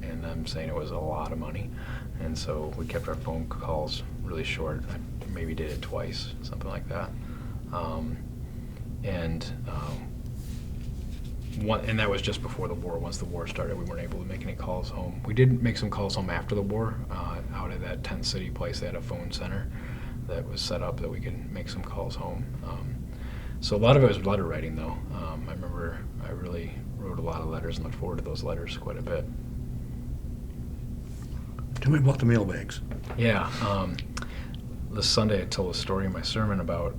S2: and them saying it was a lot of money. And so we kept our phone calls really short. I maybe did it twice, something like that. And that was just before the war. Once the war started, we weren't able to make any calls home. We did make some calls home after the war. Out at that tent city place, they had a phone center that was set up that we could make some calls home. So a lot of it was letter writing, though. I remember I really wrote a lot of letters and looked forward to those letters quite a bit.
S1: Tell me about the mailbags.
S2: Yeah. This Sunday I told a story in my sermon about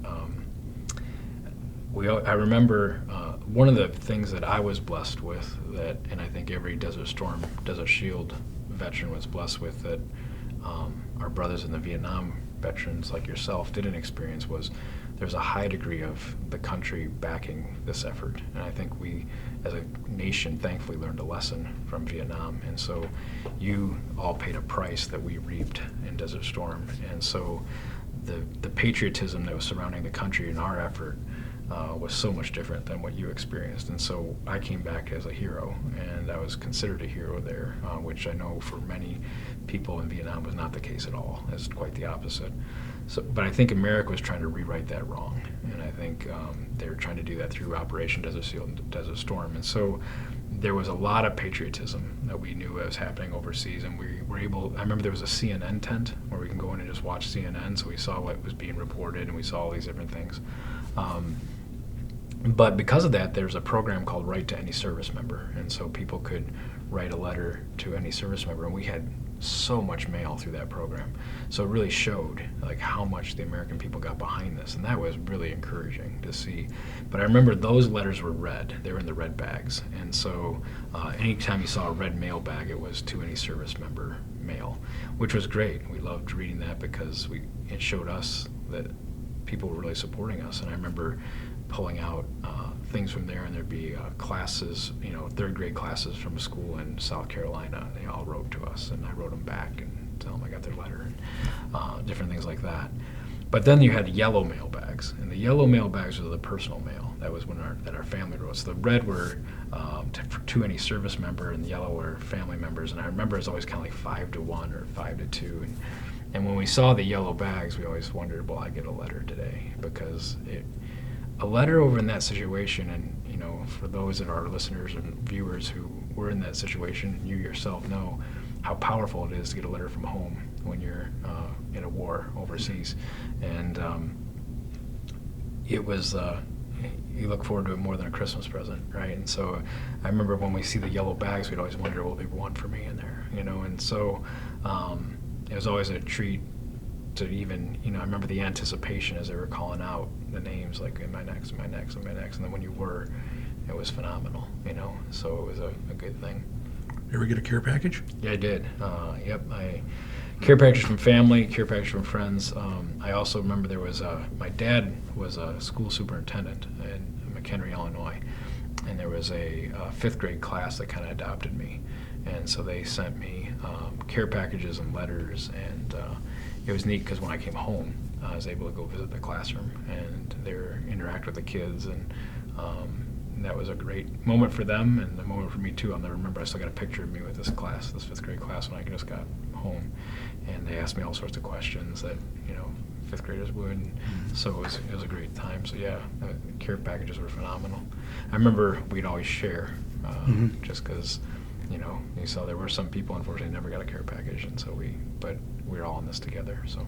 S2: I remember one of the things that I was blessed with, that, and I think every Desert Storm, Desert Shield veteran was blessed with, that our brothers in the Vietnam veterans like yourself didn't experience, was there's a high degree of the country backing this effort. And I think we, as a nation, thankfully learned a lesson from Vietnam. And so you all paid a price that we reaped in Desert Storm. And so the patriotism that was surrounding the country in our effort was so much different than what you experienced. And so I came back as a hero, and I was considered a hero there, which I know for many people in Vietnam was not the case at all. It's quite the opposite. So, but I think America was trying to rewrite that wrong, and I think they were trying to do that through Operation Desert Shield and Desert Storm. And so there was a lot of patriotism that we knew was happening overseas, and we were able, I remember there was a CNN tent where we can go in and just watch CNN, so we saw what was being reported, and we saw all these different things. But because of that, there's a program called Write to Any Service Member, and so people could write a letter to any service member, and we had so much mail through that program. So it really showed like how much the American people got behind this, and that was really encouraging to see. But I remember those letters were red. They were in the red bags, and so anytime you saw a red mail bag, it was to any service member mail, which was great. We loved reading that because it showed us that people were really supporting us. And I remember pulling out things from there, and there'd be classes, third grade classes from a school in South Carolina. They all wrote to us, and I wrote them back and tell them I got their letter, and different things like that. But then you had yellow mail bags, and the yellow mail bags were the personal mail. That was that our family wrote. So the red were to any service member, and the yellow were family members. And I remember it was always kind of like 5 to 1 or 5 to 2. And when we saw the yellow bags, we always wondered, will I get a letter today? Because a letter over in that situation, and for those of our listeners and viewers who were in that situation, you yourself know how powerful it is to get a letter from home when you're in a war overseas. And it was, you look forward to it more than a Christmas present, right? And so I remember when we see the yellow bags, we'd always wonder, will there be one for me in there? And so it was always a treat to even, I remember the anticipation as they were calling out the names, like, am I next, am I next, am I next? And then when you were, it was phenomenal, so it was a good thing.
S1: You ever get a care package?
S2: Yeah, I did. Yep, care package from family, care package from friends. I also remember there was my dad was a school superintendent in McHenry, Illinois, and there was a 5th grade class that kind of adopted me. And so they sent me care packages and letters, and it was neat because when I came home, I was able to go visit the classroom and interact with the kids, and that was a great moment for them and a moment for me too. I'll never remember. I still got a picture of me with this 5th grade class when I just got home, and they asked me all sorts of questions that 5th graders would. And so it was a great time. So yeah, care packages were phenomenal. I remember we'd always share, just because. You saw there were some people, unfortunately, never got a care package, and so but we're all in this together. So,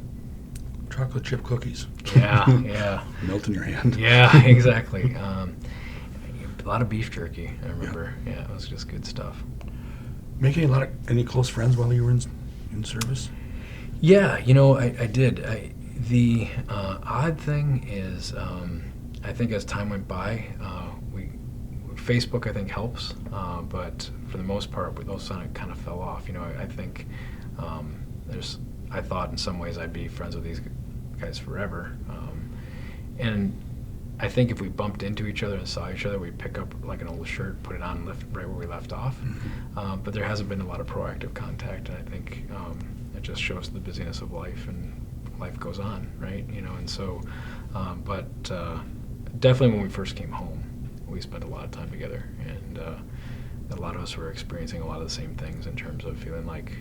S1: chocolate chip cookies.
S2: Yeah.
S1: Melt in your hand.
S2: Yeah, exactly. A lot of beef jerky. I remember. Yeah, it was just good stuff.
S1: Make any close friends while you were in service?
S2: Yeah, I did. The odd thing is, I think as time went by, Facebook I think helps, but for the most part, those kind of fell off. I think I thought in some ways I'd be friends with these guys forever, and I think if we bumped into each other and saw each other, we'd pick up like an old shirt, put it on, and lift right where we left off. But there hasn't been a lot of proactive contact, and I think it just shows the busyness of life, and life goes on, right? And so, but definitely when we first came home, we spent a lot of time together, and a lot of us were experiencing a lot of the same things in terms of feeling like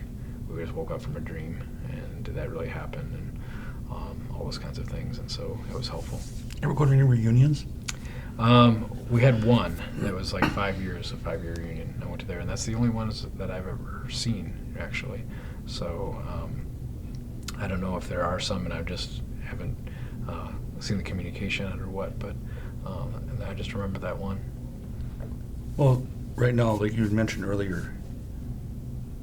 S2: we just woke up from a dream, and did that really happen, and all those kinds of things, and so it was helpful.
S1: Ever go to any reunions?
S2: We had one that was like 5 years, a 5-year reunion. I went to there, and that's the only ones that I've ever seen, actually. So I don't know if there are some, and I just haven't seen the communication on it or what, but I just remember that one.
S1: Well, right now, like you had mentioned earlier,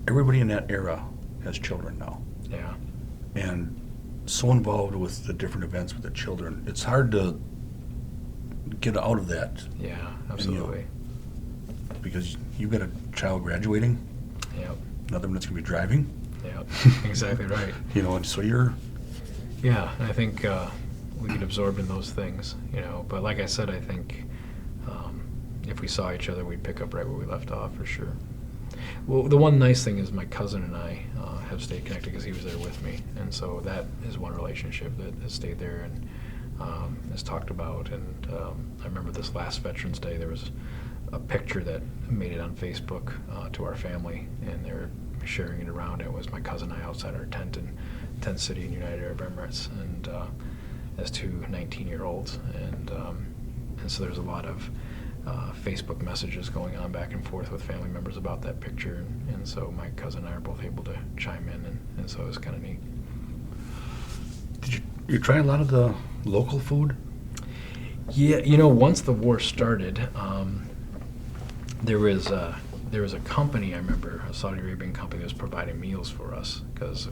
S1: everybody in that era has children now.
S2: Yeah.
S1: And so involved with the different events with the children. It's hard to get out of that.
S2: Yeah, absolutely.
S1: Because you've got a child graduating,
S2: Yep.
S1: another one that's going to be driving.
S2: Yep. Exactly right.
S1: And so you're...
S2: Yeah, and I think we get absorbed in those things, But like I said, I think if we saw each other, we'd pick up right where we left off, for sure. Well, the one nice thing is my cousin and I have stayed connected because he was there with me, and so that is one relationship that has stayed there and is talked about. And I remember this last Veterans Day, there was a picture that made it on Facebook to our family, and they were sharing it around. It was my cousin and I outside our tent in Tent City in United Arab Emirates, and as two 19-year-olds, and so there's a lot of Facebook messages going on back and forth with family members about that picture, and so my cousin and I are both able to chime in, and so it was kind of neat.
S1: Did you try a lot of the local food?
S2: Yeah, once the war started, there was a company, I remember, a Saudi Arabian company that was providing meals for us, because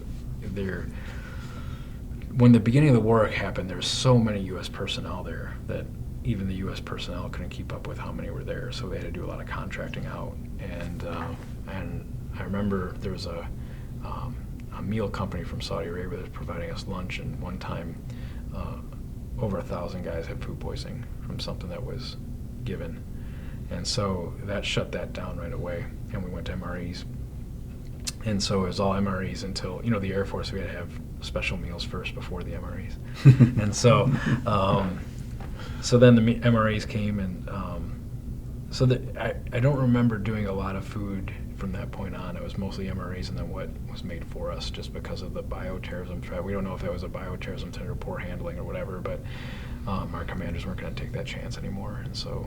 S2: when the beginning of the war happened, there was so many U.S. personnel there that even the U.S. personnel couldn't keep up with how many were there, so they had to do a lot of contracting out. And I remember there was a meal company from Saudi Arabia that was providing us lunch, and one time over 1,000 guys had food poisoning from something that was given. And so that shut that down right away, and we went to MREs. And so it was all MREs until, the Air Force, we had to have special meals first before the MREs. And so so then the MREs came, and so I don't remember doing a lot of food from that point on. It was mostly MREs and then what was made for us, just because of the bioterrorism threat. We don't know if that was a bioterrorism threat or poor handling or whatever, but our commanders weren't going to take that chance anymore. And so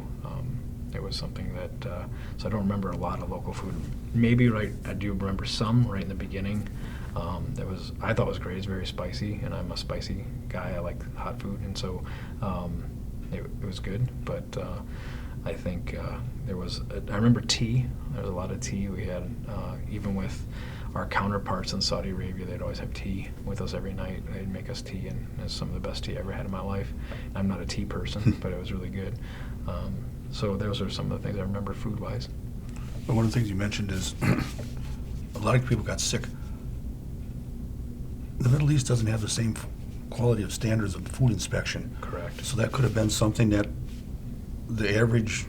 S2: it was something that, so I don't remember a lot of local food. Maybe I do remember some right in the beginning. I thought was great. It's very spicy, and I'm a spicy guy. I like hot food, and so it was good. But I think I remember tea. There was a lot of tea. We had, even with our counterparts in Saudi Arabia, they'd always have tea with us every night. They'd make us tea, and it's some of the best tea I ever had in my life. I'm not a tea person, but it was really good. So those are some of the things I remember food-wise.
S1: But one of the things you mentioned is a lot of people got sick. The Middle East doesn't have the same quality of standards of food inspection.
S2: Correct.
S1: So that could have been something that the average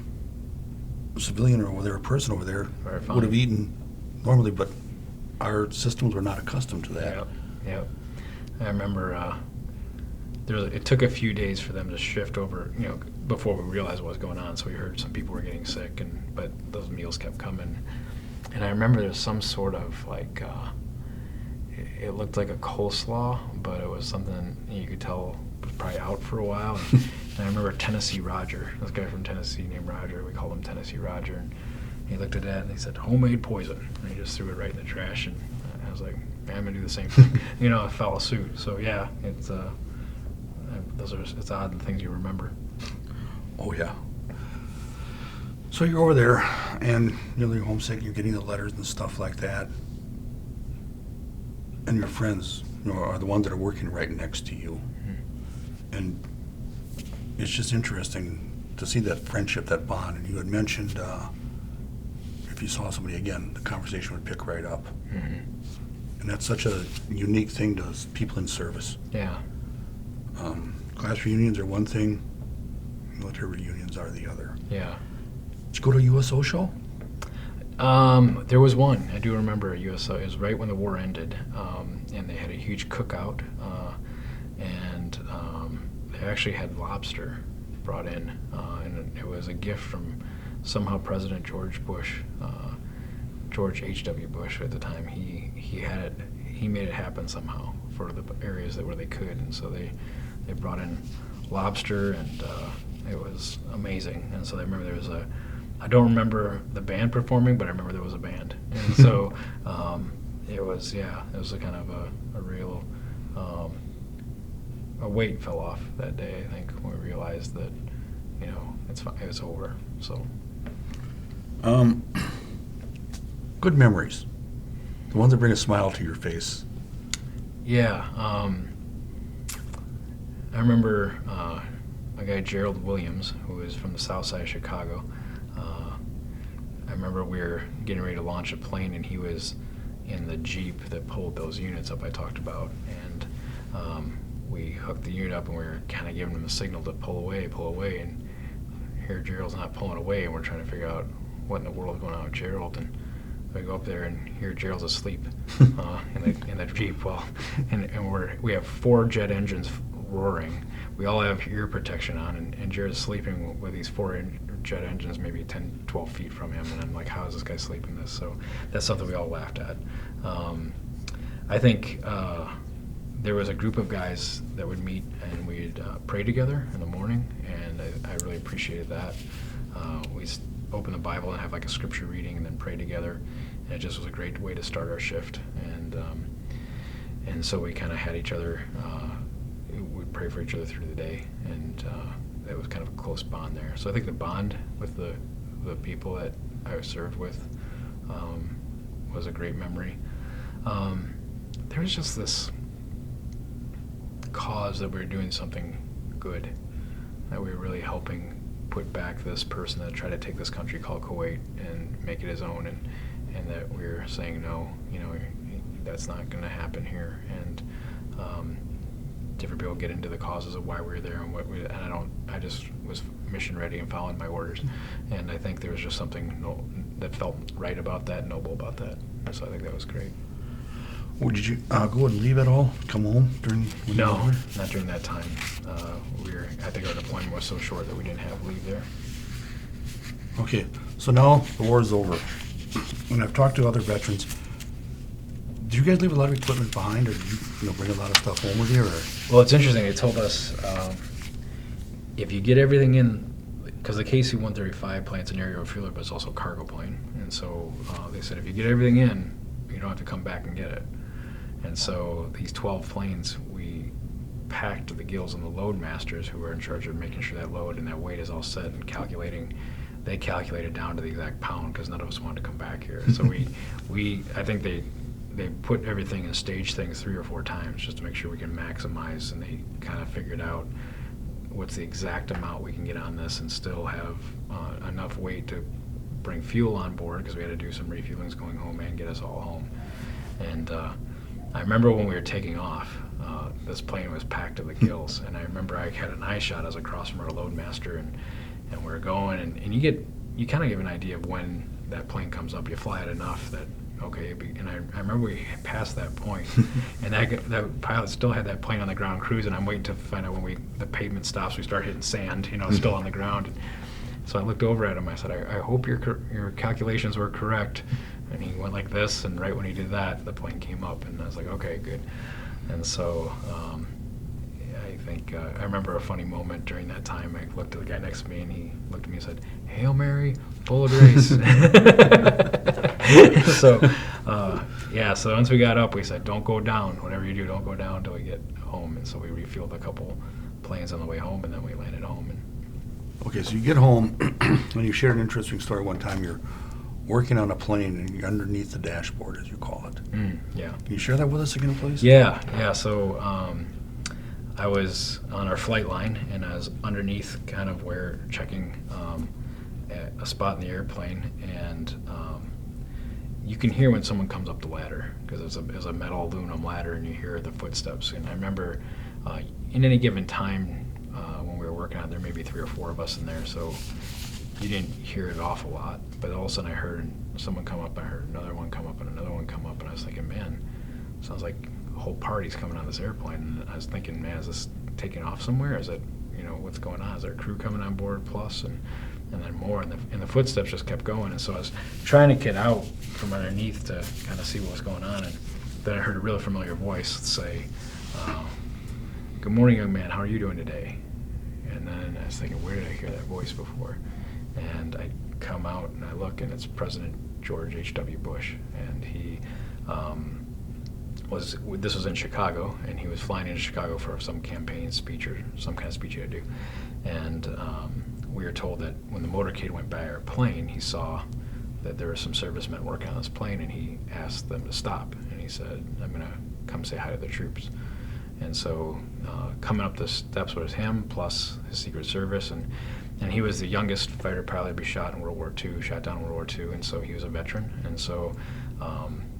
S1: civilian or whatever person over there would have eaten normally, but our systems were not accustomed to that.
S2: Yep. I remember it took a few days for them to shift over, before we realized what was going on. So we heard some people were getting sick, but those meals kept coming. And I remember there was some sort of it looked like a coleslaw, but it was something you could tell was probably out for a while. And I remember Tennessee Roger, this guy from Tennessee named Roger, we called him Tennessee Roger, and he looked at that and he said, "Homemade poison," and he just threw it right in the trash. And I was like, man, I'm gonna do the same thing. I follow suit. So yeah, it's odd the things you remember.
S1: Oh yeah. So you're over there, and you're homesick. You're getting the letters and stuff like that, and your friends are the ones that are working right next to you. And it's just interesting to see that friendship, that bond. And you had mentioned if you saw somebody again, the conversation would pick right up. And that's such a unique thing to people in service.
S2: Yeah.
S1: Class reunions are one thing, military reunions are the other.
S2: Yeah.
S1: Did you go to a USO show?
S2: There was one. I do remember a USO. It was right when the war ended, and they had a huge cookout, and they actually had lobster brought in, and it was a gift from somehow President George Bush, George H.W. Bush at the time. He had it. He made it happen somehow for the areas where they could, and so they brought in lobster, and it was amazing. And so I remember there was I don't remember the band performing, but I remember there was a band. And so it was a kind of a real, a weight fell off that day, I think, when we realized that, it's over, so.
S1: Good memories. The ones that bring a smile to your face.
S2: Yeah, I remember a guy, Gerald Williams, who is from the south side of Chicago. I remember we were getting ready to launch a plane, and he was in the Jeep that pulled those units up I talked about. And we hooked the unit up, and we were kind of giving him the signal to pull away. And here Gerald's not pulling away, and we're trying to figure out what in the world is going on with Gerald. And we go up there, and here Gerald's asleep in the Jeep. Well, and we have 4 jet engines roaring. We all have ear protection on, and Jared's sleeping with these 4 jet engines maybe 10, 12 feet from him, and I'm like, how is this guy sleeping this? So that's something we all laughed at. I think there was a group of guys that would meet, and we'd pray together in the morning, and I really appreciated that. We open the Bible and have like a scripture reading and then pray together, and it just was a great way to start our shift. And so we kind of had each other, we'd pray for each other through the day, and it was kind of a close bond there. So I think the bond with the people that I served with was a great memory. There was just this cause that we were doing something good, that we were really helping put back this person that tried to take this country called Kuwait and make it his own, and that we were saying, no, that's not going to happen here. And different people get into the causes of why we were there and I just was mission ready and following my orders. And I think there was just something that felt right about that, noble about that. So I think that was great.
S1: Well, did you go and leave at all? Come home during?
S2: No, not during that time. I think our deployment was so short that we didn't have leave there.
S1: Okay, so now the war is over. When I've talked to other veterans, did you guys leave a lot of equipment behind, or did you bring a lot of stuff home with you? Or?
S2: Well, it's interesting. They told us if you get everything in, because the KC-135 plane's an aerial refueler, but it's also a cargo plane, and so they said if you get everything in, you don't have to come back and get it. And so these 12 planes, we packed to the gills, and the load masters who were in charge of making sure that load and that weight is all set and calculating, they calculated down to the exact pound because none of us wanted to come back here. So I think they put everything and staged things 3 or 4 times just to make sure we can maximize, and they kind of figured out what's the exact amount we can get on this and still have enough weight to bring fuel on board, because we had to do some refuelings going home and get us all home. And I remember when we were taking off, this plane was packed to the gills, and I remember I had an eye shot as across from our load master, and we were going, and you kind of give an idea of when that plane comes up. You fly it enough that, okay, and I remember we passed that point, and that pilot still had that plane on the ground cruising. I'm waiting to find out when the pavement stops, we start hitting sand, still on the ground. So I looked over at him, I said, I hope your calculations were correct. And he went like this, and right when he did that, the plane came up, and I was like, okay, good. And so I think I remember a funny moment during that time. I looked at the guy next to me, and he looked at me and said, Hail Mary, bullet race. So so once we got up, we said, don't go down. Whatever you do, don't go down until we get home. And so we refueled a couple planes on the way home, and then we landed home.
S1: Okay, so you get home, and you shared an interesting story one time. Your working on a plane and you're underneath the dashboard, as you call it.
S2: Yeah.
S1: Can you share that with us again, please?
S2: Yeah. So I was on our flight line, and I was underneath kind of where checking at a spot in the airplane, and you can hear when someone comes up the ladder because it's a metal aluminum ladder, and you hear the footsteps. And I remember in any given time when we were working on it, there may be 3 or 4 of us in there, so you didn't hear it off a lot. But all of a sudden I heard someone come up, I heard another one come up, and another one come up, and I was thinking, man, sounds like a whole party's coming on this airplane. And I was thinking, man, is this taking off somewhere? Is it, what's going on? Is there a crew coming on board plus? And then more, and the footsteps just kept going. And so I was trying to get out from underneath to kind of see what was going on, and then I heard a really familiar voice say, "Good morning, young man. How are you doing today?" And then I was thinking, where did I hear that voice before? And I come out and I look, and it's President George H.W. Bush, and he this was in Chicago, and he was flying into Chicago for some campaign speech or some kind of speech he had to do. And we were told that when the motorcade went by our plane, he saw that there were some servicemen working on this plane, and he asked them to stop. And he said, "I'm going to come say hi to the troops." And so coming up the steps was him plus his Secret Service, and he was the youngest fighter pilot to be shot in World War II, shot down in World War II, and so he was a veteran, and so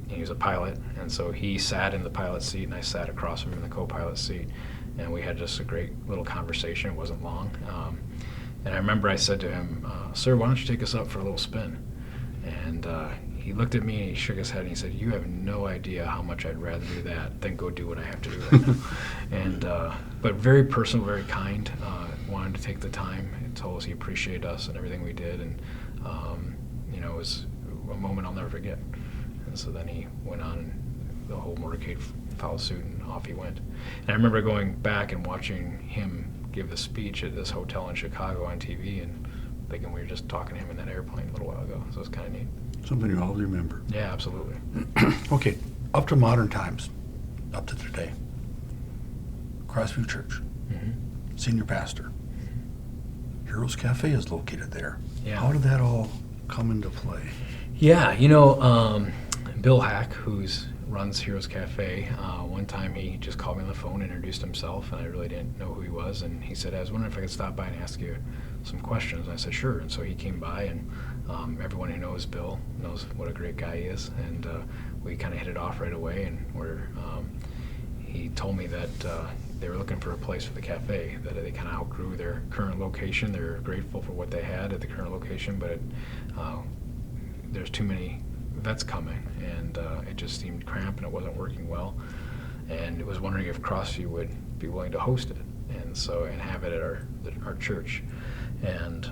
S2: he was a pilot, and so he sat in the pilot seat, and I sat across from him in the co-pilot seat, and we had just a great little conversation. It wasn't long, and I remember I said to him, "Sir, why don't you take us up for a little spin?" And he looked at me and he shook his head and he said, "You have no idea how much I'd rather do that than go do what I have to do right now." And but very personal, very kind. Wanted to take the time and told us he appreciated us and everything we did, and it was a moment I'll never forget. And so then he went on, and the whole motorcade followed suit, and off he went. And I remember going back and watching him give the speech at this hotel in Chicago on TV, and thinking we were just talking to him in that airplane a little while ago. So it was kind of neat.
S1: Something you always remember.
S2: Yeah, absolutely.
S1: Okay, up to modern times, up to today. Crossview Church, senior pastor. Heroes Cafe is located there.
S2: Yeah.
S1: How did that all come into play?
S2: Yeah, Bill Hack, runs Heroes Cafe, one time he just called me on the phone, introduced himself, and I really didn't know who he was, and he said, "I was wondering if I could stop by and ask you some questions." And I said, "Sure." And so he came by, and everyone who knows Bill knows what a great guy he is, and we kind of hit it off right away, and he told me that they were looking for a place for the cafe, that they kind of outgrew their current location. They're grateful for what they had at the current location, but there's too many vets coming, and it just seemed cramped and it wasn't working well, and it was wondering if Crossview would be willing to host it and have it at our church. And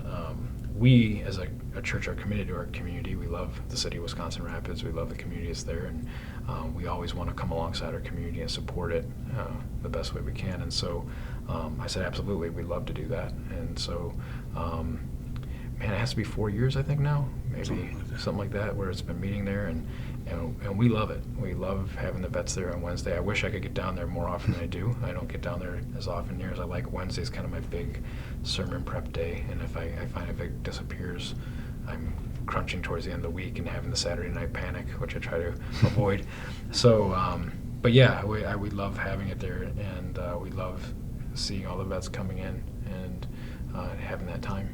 S2: we as a church are committed to our community. We love the city of Wisconsin Rapids. We love the community that's there, and we always want to come alongside our community and support it the best way we can. And so I said, absolutely, we'd love to do that. And so it has to be 4 years, I think now, maybe something like that, where it's been meeting there, and we love it. We love having the vets there on Wednesday. I wish I could get down there more often than I do. I don't get down there as often near as I like. Wednesday's kind of my big sermon prep day, and I find if it disappears, I'm crunching towards the end of the week and having the Saturday night panic, which I try to avoid. So, but yeah, we love having it there, and we love seeing all the vets coming in and having that time.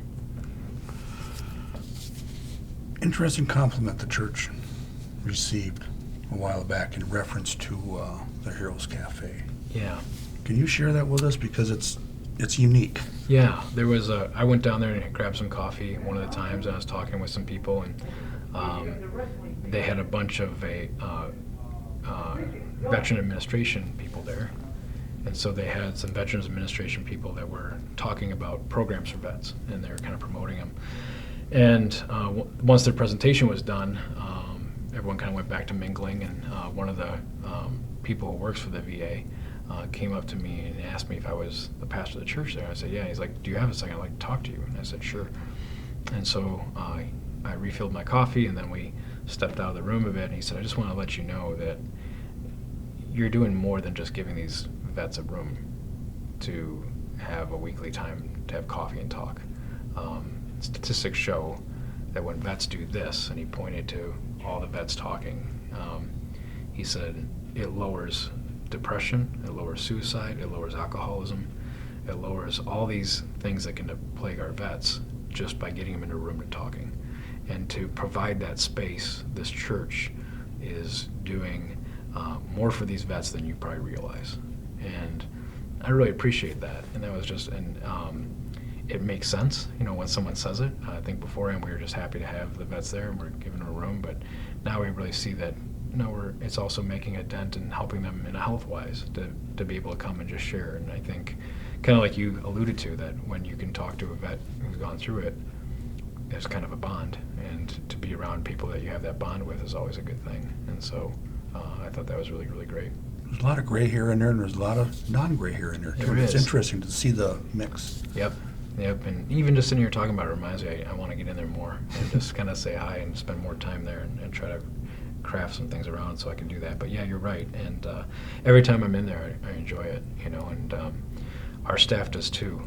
S1: Interesting compliment the church received a while back in reference to the Heroes Cafe.
S2: Yeah.
S1: Can you share that with us, because it's unique?
S2: Yeah, there was I went down there and grabbed some coffee one of the times, and I was talking with some people, and they had a bunch of veteran administration people there, and so they had some veterans administration people that were talking about programs for vets, and they were kind of promoting them. And once their presentation was done, everyone kind of went back to mingling, and one of the people who works for the VA came up to me and asked me if I was the pastor of the church there. I said, yeah. He's like, "Do you have a second? I'd like to talk to you." And I said, "Sure." And so I refilled my coffee, and then we stepped out of the room a bit, and he said, "I just want to let you know that you're doing more than just giving these vets a room to have a weekly time to have coffee and talk. Statistics show that when vets do this, and he pointed to all the vets talking, he said it lowers depression, it lowers suicide, it lowers alcoholism, it lowers all these things that can plague our vets just by getting them in a room and talking. And to provide that space, this church is doing more for these vets than you probably realize. And I really appreciate that. And that was just, it makes sense, when someone says it. I think beforehand we were just happy to have the vets there and we're giving them a room, but now we really see that it's also making a dent in helping them in a health-wise to be able to come and just share. And I think, kind of like you alluded to, that when you can talk to a vet who's gone through it, there's kind of a bond, and to be around people that you have that bond with is always a good thing. And so I thought that was really, really great.
S1: There's a lot of gray hair in there, and there's a lot of non-gray hair in there, too. It's interesting to see the mix.
S2: Yep, and even just sitting here talking about it reminds me I want to get in there more and just kind of say hi and spend more time there and try to craft some things around so I can do that. But yeah, you're right, and every time I'm in there, I enjoy it, and our staff does too.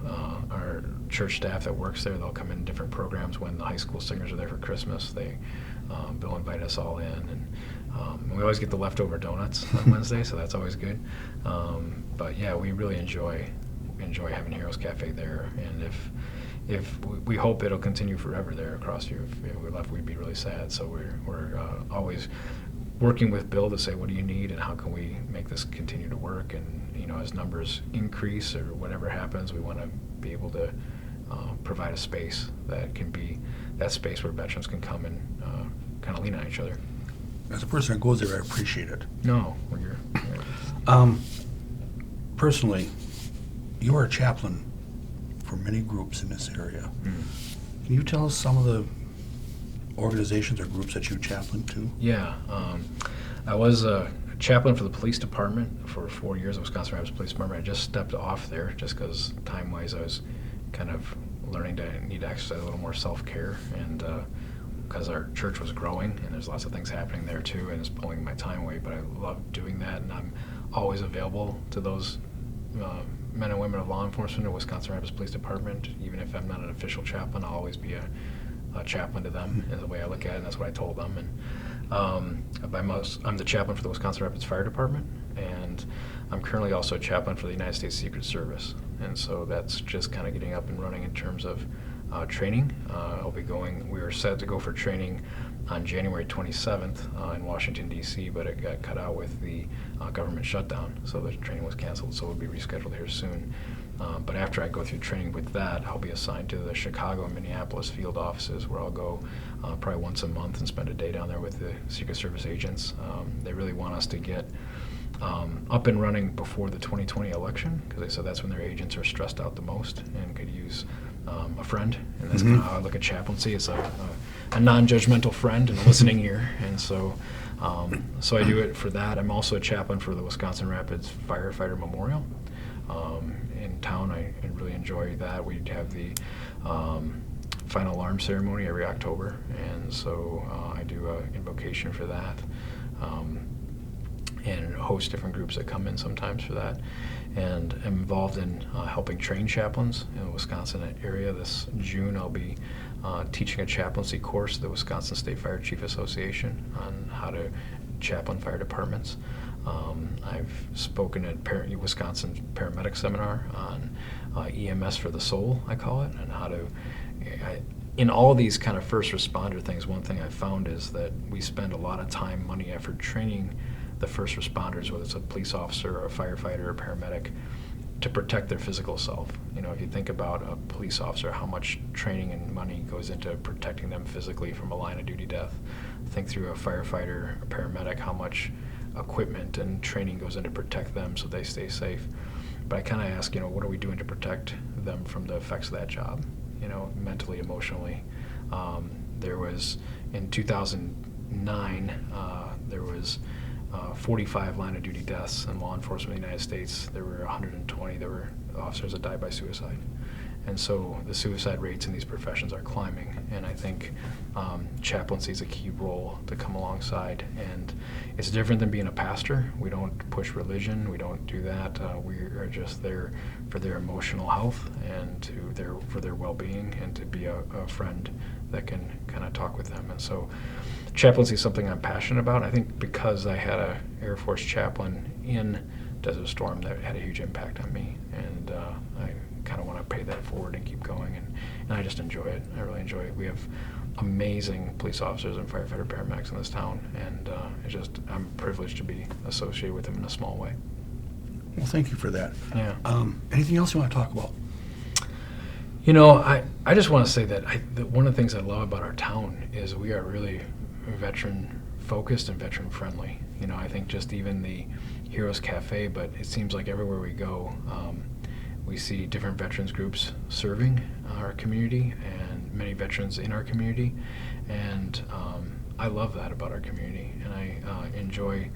S2: Our church staff that works there, they'll come in different programs. When the high school singers are there for Christmas, they'll invite us all in, and we always get the leftover donuts on Wednesday, so that's always good. But yeah, we really enjoy having Heroes Cafe there, and if we hope it'll continue forever there across here. If we left, we'd be really sad. So we're always working with Bill to say, what do you need and how can we make this continue to work? And as numbers increase or whatever happens, we want to be able to provide a space that can be that space where veterans can come and kind of lean on each other.
S1: As a person that goes there, I appreciate it.
S2: No, you're
S1: personally, you are a chaplain for many groups in this area. Can you tell us some of the organizations or groups that you chaplain to?
S2: Yeah, I was a chaplain for the police department for 4 years, the Wisconsin Rapids Police Department. I just stepped off there just because time-wise I was kind of learning to need to exercise a little more self-care, and because our church was growing and there's lots of things happening there too, and it's pulling my time away, but I love doing that, and I'm always available to those men and women of law enforcement in Wisconsin Rapids Police Department. Even if I'm not an official chaplain, I'll always be a chaplain to them, is the way I look at it, and that's what I told them. And I'm the chaplain for the Wisconsin Rapids Fire Department, and I'm currently also a chaplain for the United States Secret Service. And so that's just kind of getting up and running in terms of training. We were set to go for training on January 27th in Washington, D.C., but it got cut out with the government shutdown, so the training was canceled, so it'll be rescheduled here soon. But after I go through training with that, I'll be assigned to the Chicago and Minneapolis field offices, where I'll go probably once a month and spend a day down there with the Secret Service agents. They really want us to get up and running before the 2020 election, because they said that's when their agents are stressed out the most and could use a friend. And that's kind of how I look at chaplaincy. It's a non-judgmental friend and a listening ear. And so I do it for that. I'm also a chaplain for the Wisconsin Rapids Firefighter Memorial. In town, I really enjoy that. We have the final alarm ceremony every October, and so I do an invocation for that, and host different groups that come in sometimes for that. And I'm involved in helping train chaplains in the Wisconsin area. This June, I'll be teaching a chaplaincy course at the Wisconsin State Fire Chief Association on how to chaplain fire departments. I've spoken at Wisconsin Paramedic Seminar on EMS for the soul, I call it, and how to, in all these kind of first responder things, one thing I've found is that we spend a lot of time, money, effort training the first responders, whether it's a police officer or a firefighter or a paramedic, to protect their physical self. If you think about a police officer, how much training and money goes into protecting them physically from a line of duty death. Think through a firefighter, a paramedic, how much equipment and training goes in to protect them so they stay safe. But I kind of ask, what are we doing to protect them from the effects of that job, mentally, emotionally. There was, in 2009, there was 45 line of duty deaths in law enforcement in the United States. There were 120 that were officers that died by suicide. And so the suicide rates in these professions are climbing, and I think chaplaincy is a key role to come alongside. And it's different than being a pastor. We don't push religion. We don't do that. We are just there for their emotional health and for their well-being, and to be a friend that can kind of talk with them. And so chaplaincy is something I'm passionate about. I think because I had a Air Force chaplain in Desert Storm that had a huge impact on me, and I kind of want to pay that forward and keep going, and I just enjoy it. I really enjoy it. We have amazing police officers and firefighter paramedics in this town, and I'm privileged to be associated with them in a small way.
S1: Well, thank you for that.
S2: Yeah.
S1: Anything else you want to talk about?
S2: You know, I just want to say that one of the things I love about our town is we are really veteran focused and veteran friendly. You know, I think just even the Heroes Cafe, but it seems like everywhere we go, we see different veterans groups serving our community and many veterans in our community. And I love that about our community. And I enjoy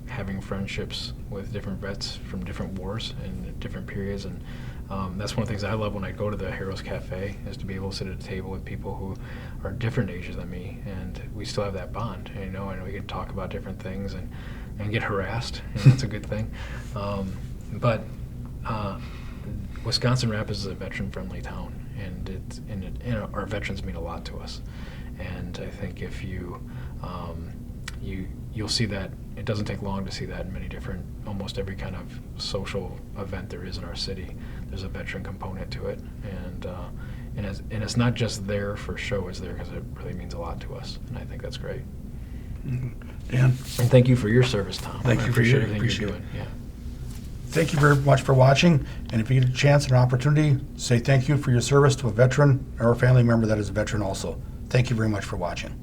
S2: having friendships with different vets from different wars and different periods. And that's one of the things I love when I go to the Heroes Cafe, is to be able to sit at a table with people who are different ages than me, and we still have that bond, you know, and we can talk about different things and get harassed, and that's a good thing. But Wisconsin Rapids is a veteran-friendly town, and our veterans mean a lot to us. And I think if you'll see that it doesn't take long to see that in many different, almost every kind of social event there is in our city. There's a veteran component to it, and it's not just there for show; it's there because it really means a lot to us, and I think that's great.
S1: Mm-hmm. Dan?
S2: And thank you for your service, Tom.
S1: Thank
S2: I
S1: you for
S2: appreciate
S1: your-
S2: everything
S1: appreciate
S2: you're doing. Yeah.
S1: Thank you very much for watching, and if you get a chance and an opportunity, say thank you for your service to a veteran or a family member that is a veteran also. Thank you very much for watching.